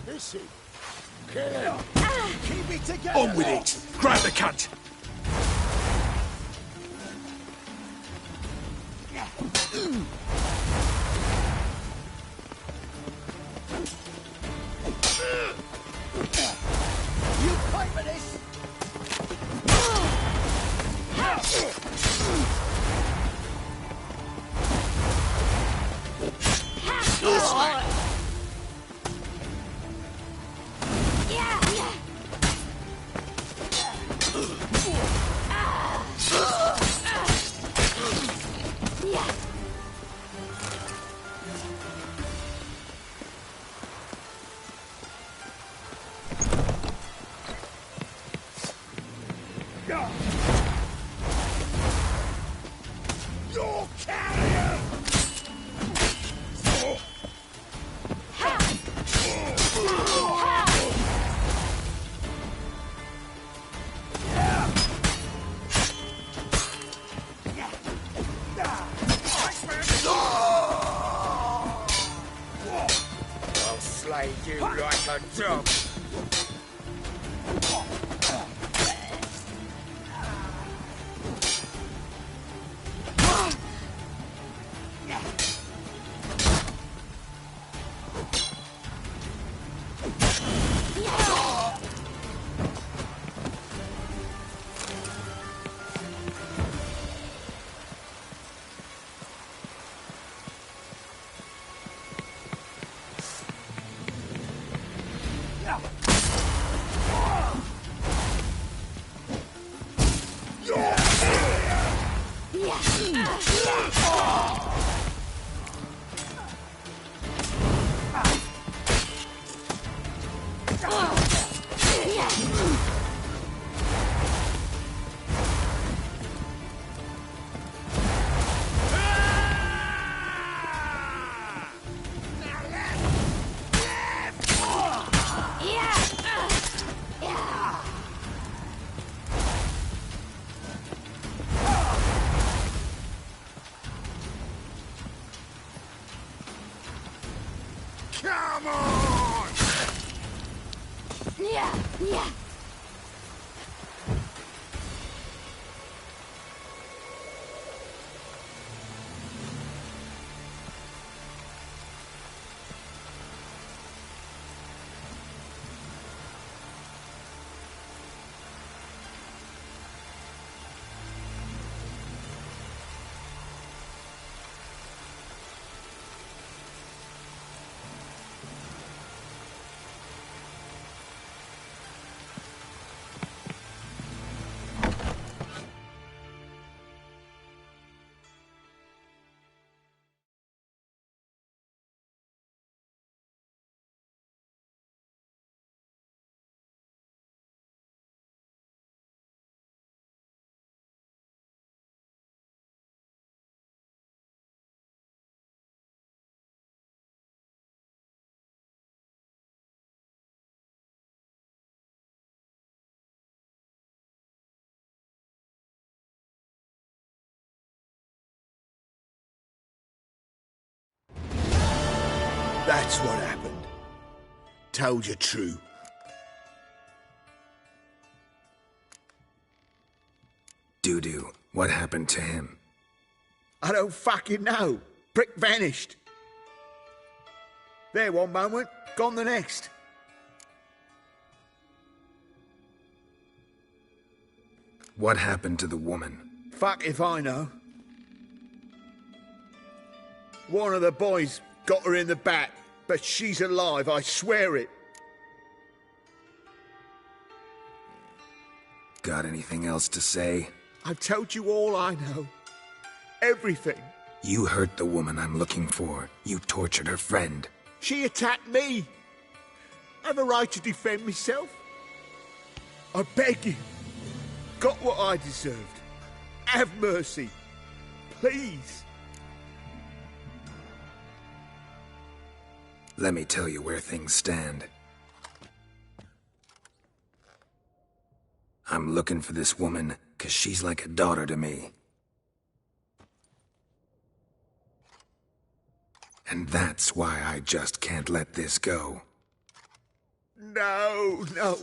Is he? Kill him! Keep it together! On with it! Grab the cunt! You fight for this! This way! You're carrying! I'll slay you like a dog. Come on! Yeah, yeah. That's what happened. Told you true. Doo-doo, what happened to him? I don't fucking know. Prick vanished. There one moment, gone the next. What happened to the woman? Fuck if I know. One of the boys got her in the back, but she's alive, I swear it. Got anything else to say? I've told you all I know. Everything. You hurt the woman I'm looking for. You tortured her friend. She attacked me. I have a right to defend myself. I beg you. Got what I deserved. Have mercy. Please. Let me tell you where things stand. I'm looking for this woman, 'cause she's like a daughter to me. And that's why I just can't let this go. No, no.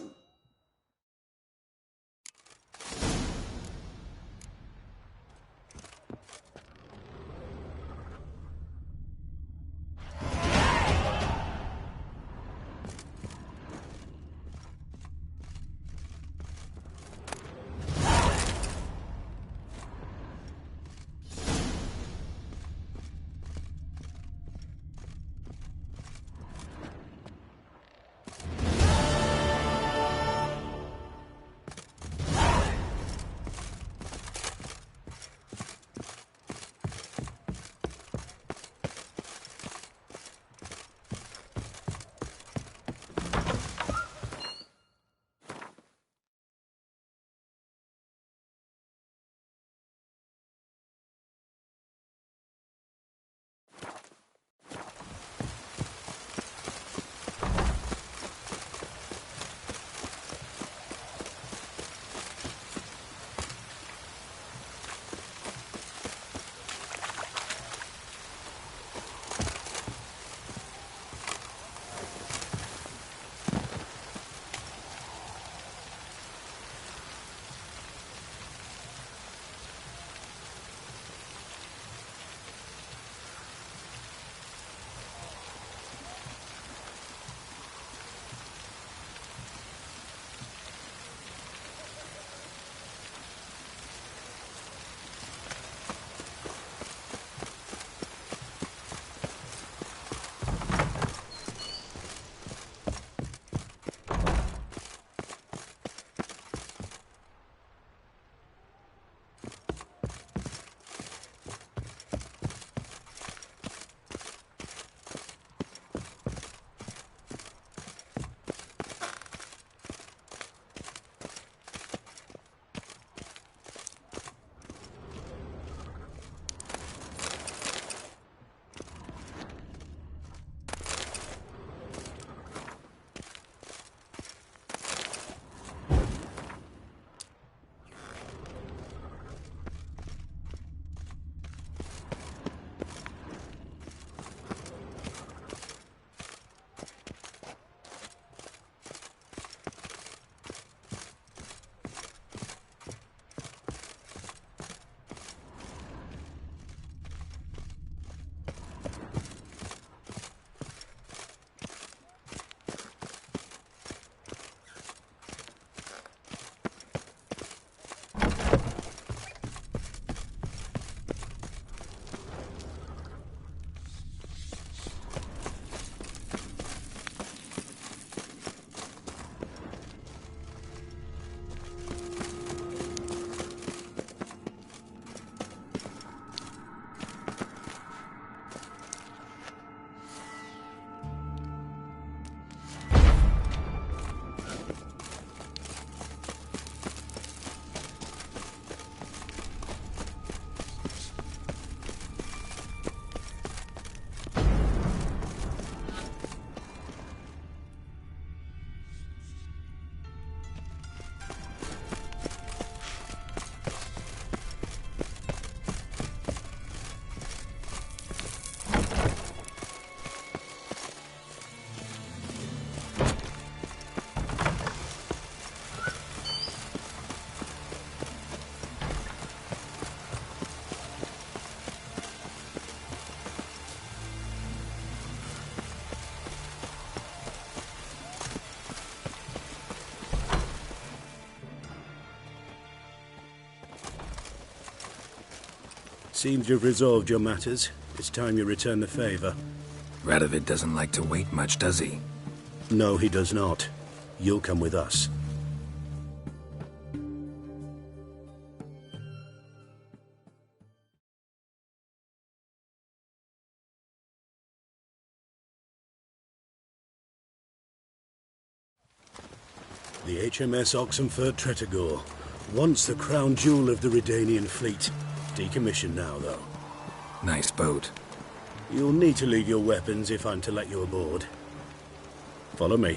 Seems you've resolved your matters. It's time you return the favor. Radovid doesn't like to wait much, does he? No, he does not. You'll come with us. The HMS Oxenford Tretogor, once the crown jewel of the Redanian fleet. Decommissioned now, though. Nice boat. You'll need to leave your weapons if I'm to let you aboard. Follow me.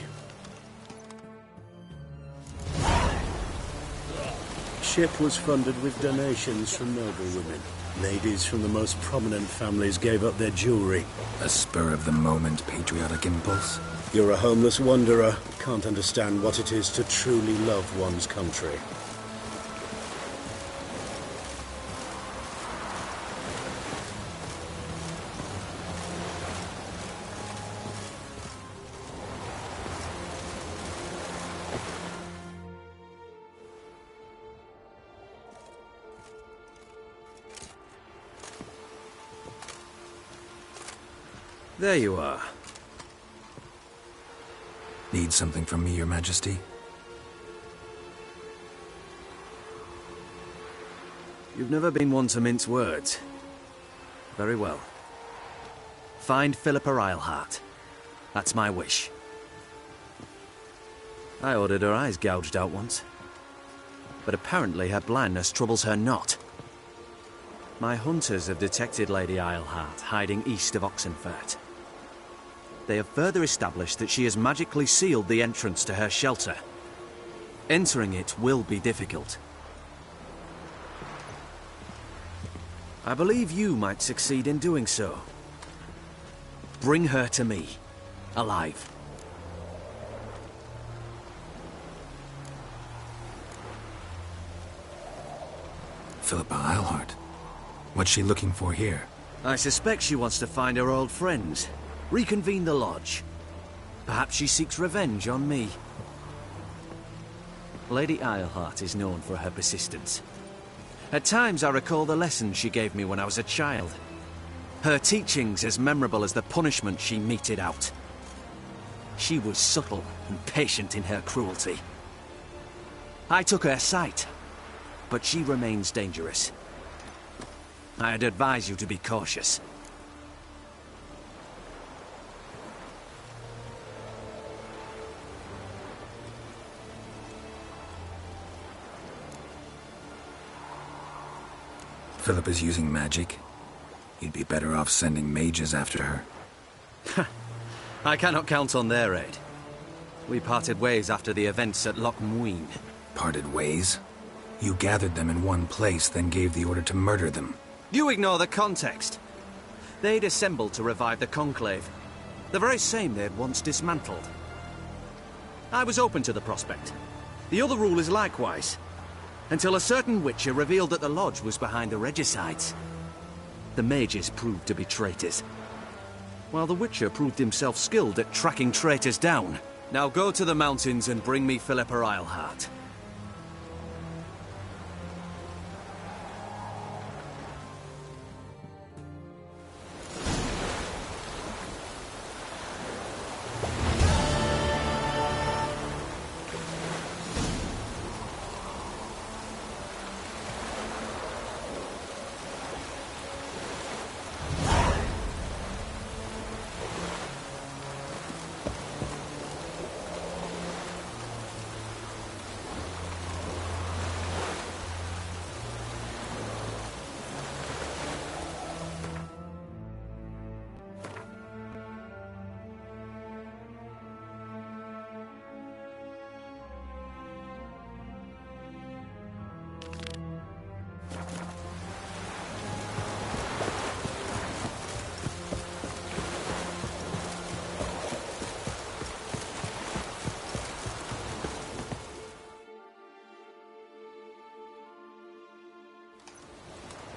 Ship was funded with donations from noblewomen. Ladies from the most prominent families gave up their jewelry. A spur-of-the-moment patriotic impulse? You're a homeless wanderer. Can't understand what it is to truly love one's country. There you are. Need something from me, Your Majesty? You've never been one to mince words. Very well. Find Philippa Eilhart. That's my wish. I ordered her eyes gouged out once. But apparently her blindness troubles her not. My hunters have detected Lady Eilhart hiding east of Oxenfurt. They have further established that she has magically sealed the entrance to her shelter. Entering it will be difficult. I believe you might succeed in doing so. Bring her to me, alive. Philippa Eilhart. What's she looking for here? I suspect she wants to find her old friends. Reconvene the lodge. Perhaps she seeks revenge on me. Lady Eilhart is known for her persistence. At times I recall the lessons she gave me when I was a child. Her teachings as memorable as the punishment she meted out. She was subtle and patient in her cruelty. I took her sight, but she remains dangerous. I'd advise you to be cautious. Philippa's using magic. You'd be better off sending mages after her. I cannot count on their aid. We parted ways after the events at Loch Muin. Parted ways? You gathered them in one place, then gave the order to murder them. You ignore the context. They'd assembled to revive the Conclave. The very same they'd once dismantled. I was open to the prospect. The other rulers likewise. Until a certain witcher revealed that the lodge was behind the regicides. The mages proved to be traitors, while the witcher proved himself skilled at tracking traitors down. Now go to the mountains and bring me Philippa Eilhart.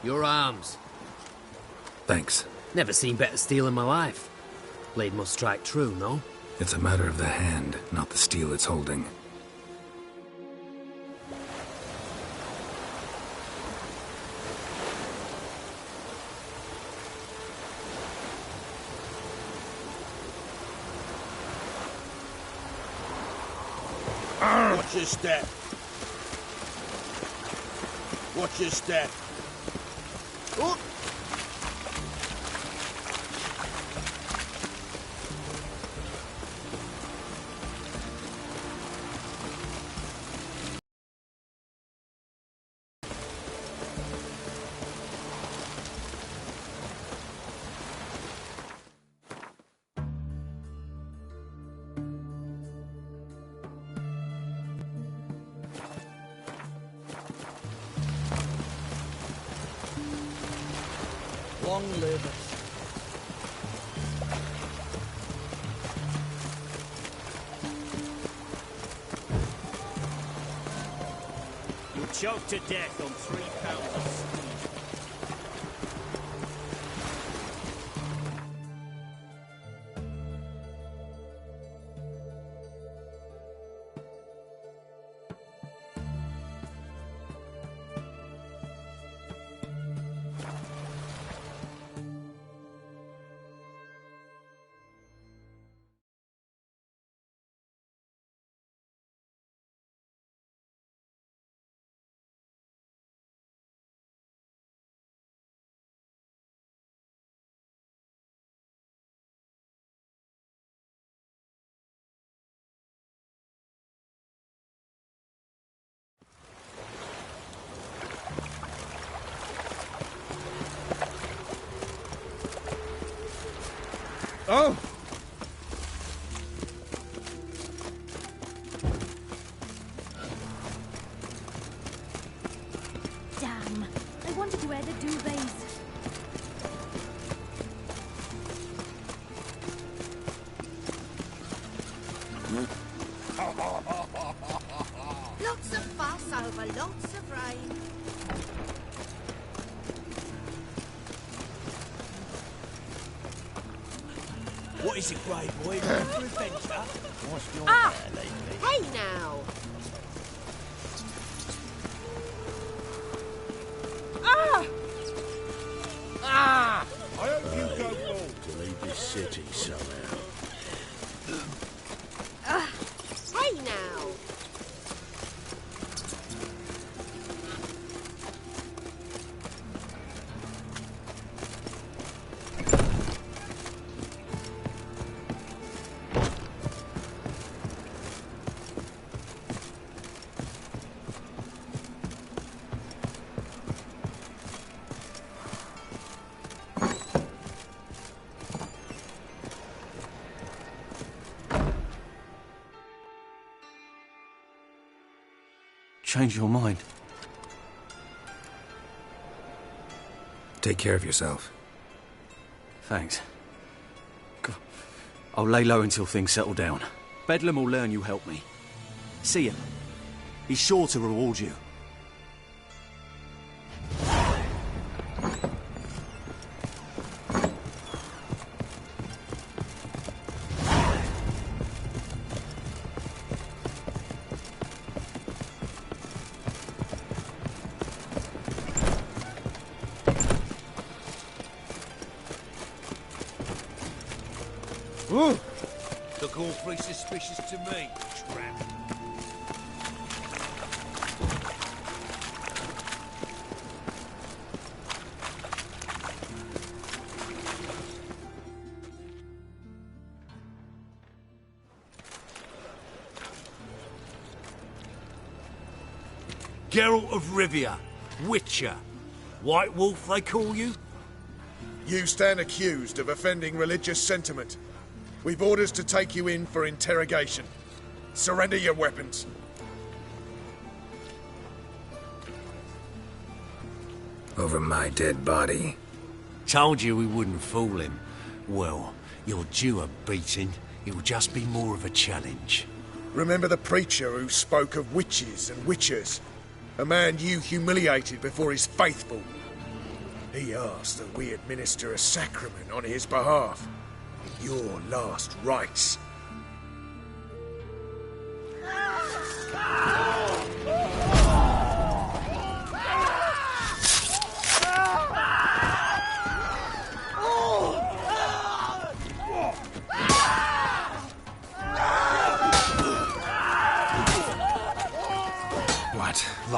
Your arms. Thanks. Never seen better steel in my life. Blade must strike true, no? It's a matter of the hand, not the steel it's holding. Watch your step. Watch your step. Oh. Long live. You'll choke to death on 3 pounds of steam. Oh! Damn. I wanted to wear the duvets. Lots of fuss over lots of rain. What is it, Grey Boy? For adventure? What's your Ah! hair lately? Hey now! Ah! Ah! I hope you go bald. To leave this city somehow. Hey now! Change your mind. Take care of yourself. Thanks. I'll lay low until things settle down. Bedlam will learn you helped me. See him. He's sure to reward you. Ooh. Look awfully suspicious to me, tramp. Geralt of Rivia, Witcher. White Wolf, they call you? You stand accused of offending religious sentiment. We've orders to take you in for interrogation. Surrender your weapons. Over my dead body. Told you we wouldn't fool him. Well, you're due a beating. It'll just be more of a challenge. Remember the preacher who spoke of witches and witchers? A man you humiliated before his faithful. He asked that we administer a sacrament on his behalf. Your last rites.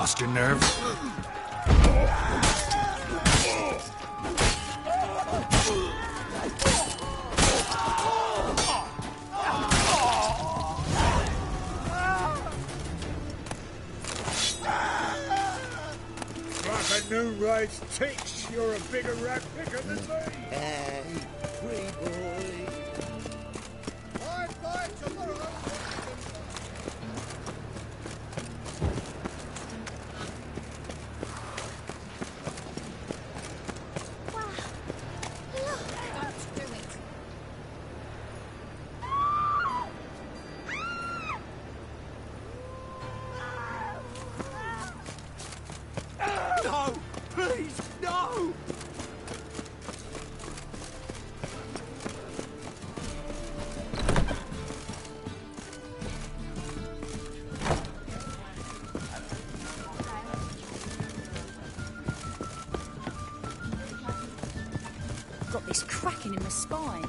lost your nerve? Like a new race ticks, you're a bigger rat picker than me. Hey, free boy. No! Please, no! Got this cracking in my spine.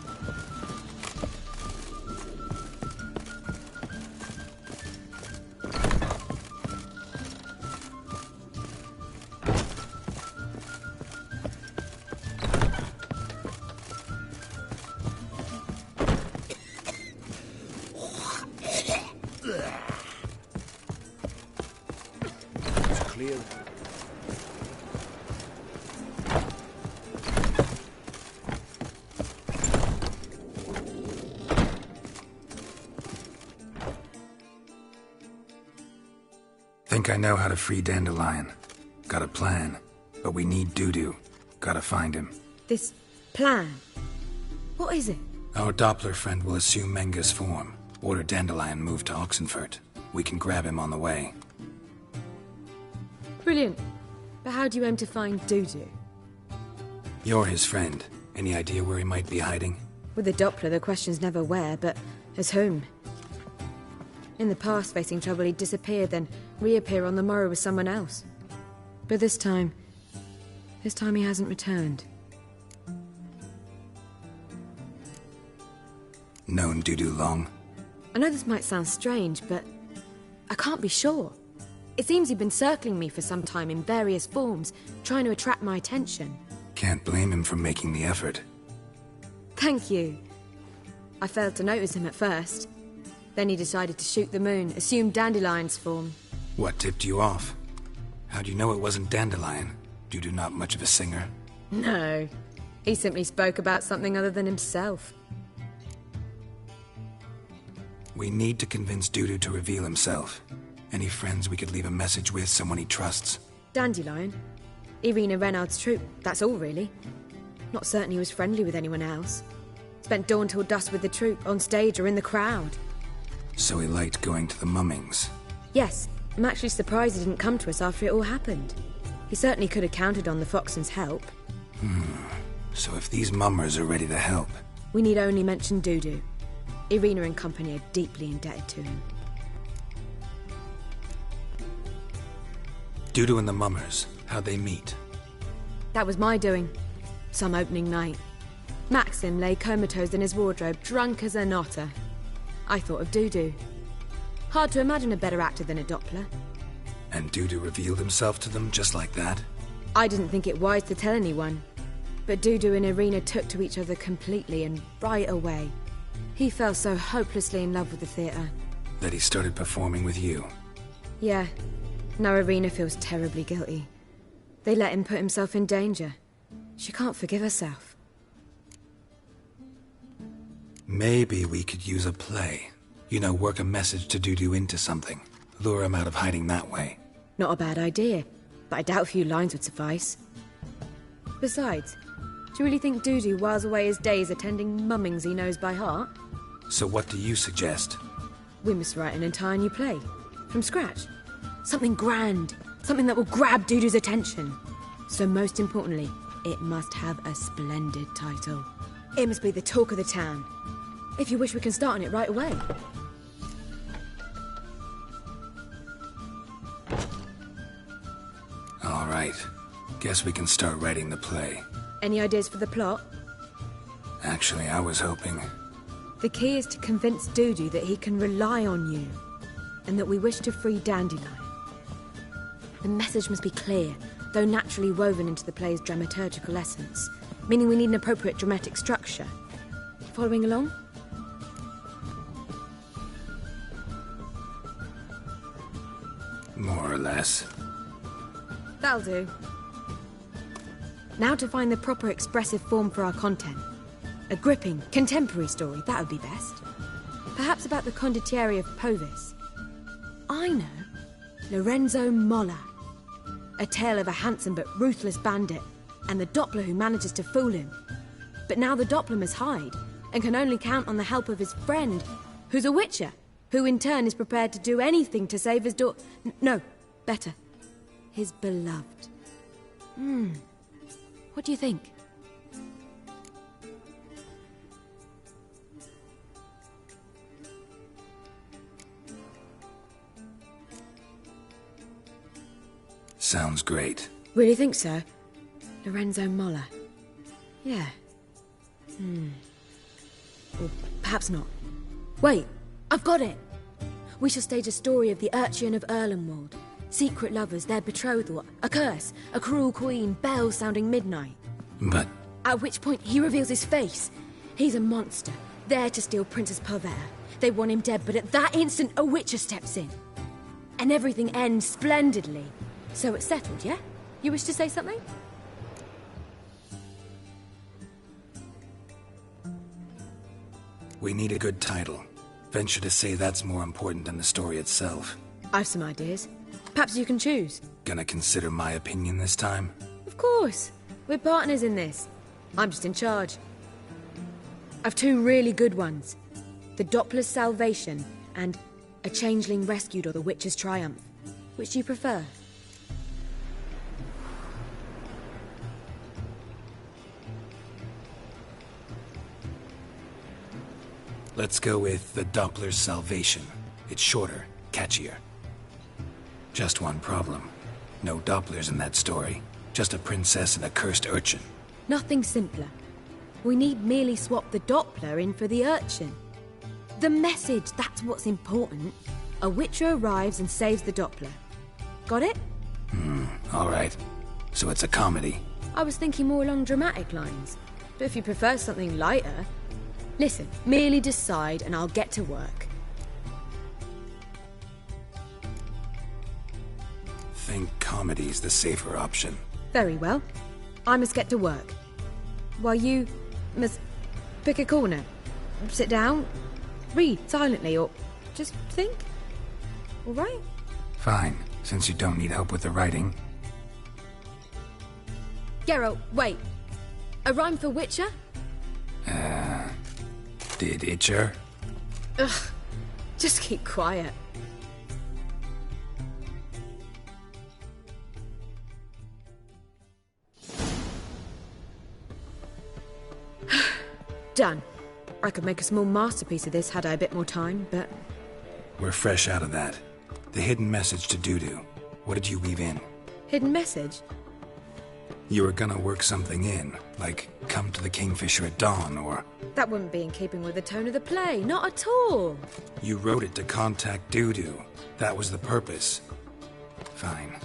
It's clear. Think I know how to free Dandelion. Got a plan. But we need Dudu. Gotta find him. This plan? What is it? Our Doppler friend will assume Menga's form. Order Dandelion moved to Oxenfurt. We can grab him on the way. Brilliant. But how do you aim to find Dudu? You're his friend. Any idea where he might be hiding? With the Doppler, the question's never where, but as whom. In the past, facing trouble, he'd disappear, then reappear on the morrow with someone else. But this time he hasn't returned. Known Dudu long? I know this might sound strange, but I can't be sure. It seems he'd been circling me for some time in various forms, trying to attract my attention. Can't blame him for making the effort. Thank you. I failed to notice him at first. Then he decided to shoot the moon, assume Dandelion's form. What tipped you off? How'd you know it wasn't Dandelion? Dudu not much of a singer? No. He simply spoke about something other than himself. We need to convince Dudu to reveal himself. Any friends we could leave a message with, someone he trusts? Dandelion? Irina Renard's troupe, that's all really. Not certain he was friendly with anyone else. Spent dawn till dusk with the troupe, on stage or in the crowd. So he liked going to the mummings? Yes, I'm actually surprised he didn't come to us after it all happened. He certainly could have counted on the Foxton's help. So if these mummers are ready to help... We need only mention Dudu. Irina and company are deeply indebted to him. Dudu and the mummers, how'd they meet? That was my doing. Some opening night. Maxim lay comatose in his wardrobe, drunk as an otter. I thought of Dudu. Hard to imagine a better actor than a Doppler. And Dudu revealed himself to them just like that? I didn't think it wise to tell anyone. But Dudu and Irina took to each other completely and right away. He fell so hopelessly in love with the theatre. That he started performing with you? Yeah. Now Irina feels terribly guilty. They let him put himself in danger. She can't forgive herself. Maybe we could use a play. You know, work a message to Dudu into something. Lure him out of hiding that way. Not a bad idea, but I doubt a few lines would suffice. Besides, do you really think Dudu whiles away his days attending mummings he knows by heart? So what do you suggest? We must write an entire new play. From scratch. Something grand. Something that will grab Dudu's attention. So most importantly, it must have a splendid title. It must be the talk of the town. If you wish, we can start on it right away. All right. Guess we can start writing the play. Any ideas for the plot? Actually, I was hoping... The key is to convince Dudu that he can rely on you, and that we wish to free Dandelion. The message must be clear, though naturally woven into the play's dramaturgical essence, meaning we need an appropriate dramatic structure. Following along? More or less. That'll do. Now to find the proper expressive form for our content. A gripping, contemporary story, that would be best. Perhaps about the condottieri of Povis. I know. Lorenzo Molla. A tale of a handsome but ruthless bandit, and the Doppler who manages to fool him. But now the Doppler must hide, and can only count on the help of his friend, who's a witcher, who in turn is prepared to do anything to save his daughter. No, better. His beloved. What do you think? Sounds great. Really think so? Lorenzo Molla. Yeah. Or perhaps not. Wait, I've got it! We shall stage a story of the Urchin of Erlenwald. Secret lovers, their betrothal, a curse, a cruel queen, bells sounding midnight. But... At which point he reveals his face. He's a monster, there to steal Princess Pavere. They want him dead, but at that instant a witcher steps in. And everything ends splendidly. So it's settled, yeah? You wish to say something? We need a good title. Venture to say that's more important than the story itself. I've some ideas. Perhaps you can choose. Gonna consider my opinion this time? Of course. We're partners in this. I'm just in charge. I've two really good ones. The Doppler's Salvation and A Changeling Rescued or the Witcher's Triumph. Which do you prefer? Let's go with the Doppler's Salvation. It's shorter, catchier. Just one problem. No Dopplers in that story. Just a princess and a cursed urchin. Nothing simpler. We need merely swap the Doppler in for the urchin. The message, that's what's important. A witcher arrives and saves the Doppler. Got it? All right. So it's a comedy. I was thinking more along dramatic lines. But if you prefer something lighter... Listen, merely decide and I'll get to work. Think comedy's the safer option. Very well. I must get to work. While you must pick a corner. Sit down, read silently, or just think. All right? Fine, since you don't need help with the writing. Geralt, wait. A rhyme for Witcher? Did Itcher? Ugh, just keep quiet. Done. I could make a small masterpiece of this had I a bit more time, but... We're fresh out of that. The hidden message to Dudu. What did you weave in? Hidden message? You were gonna work something in, like come to the Kingfisher at dawn, or... That wouldn't be in keeping with the tone of the play, not at all. You wrote it to contact Dudu. That was the purpose. Fine.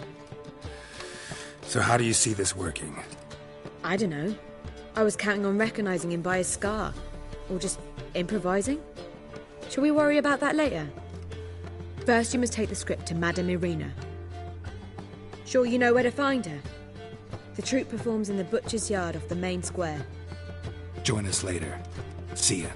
So how do you see this working? I don't know. I was counting on recognizing him by his scar. Or just improvising. Shall we worry about that later? First, you must take the script to Madame Irina. Sure you know where to find her? The troupe performs in the butcher's yard off the main square. Join us later. See ya.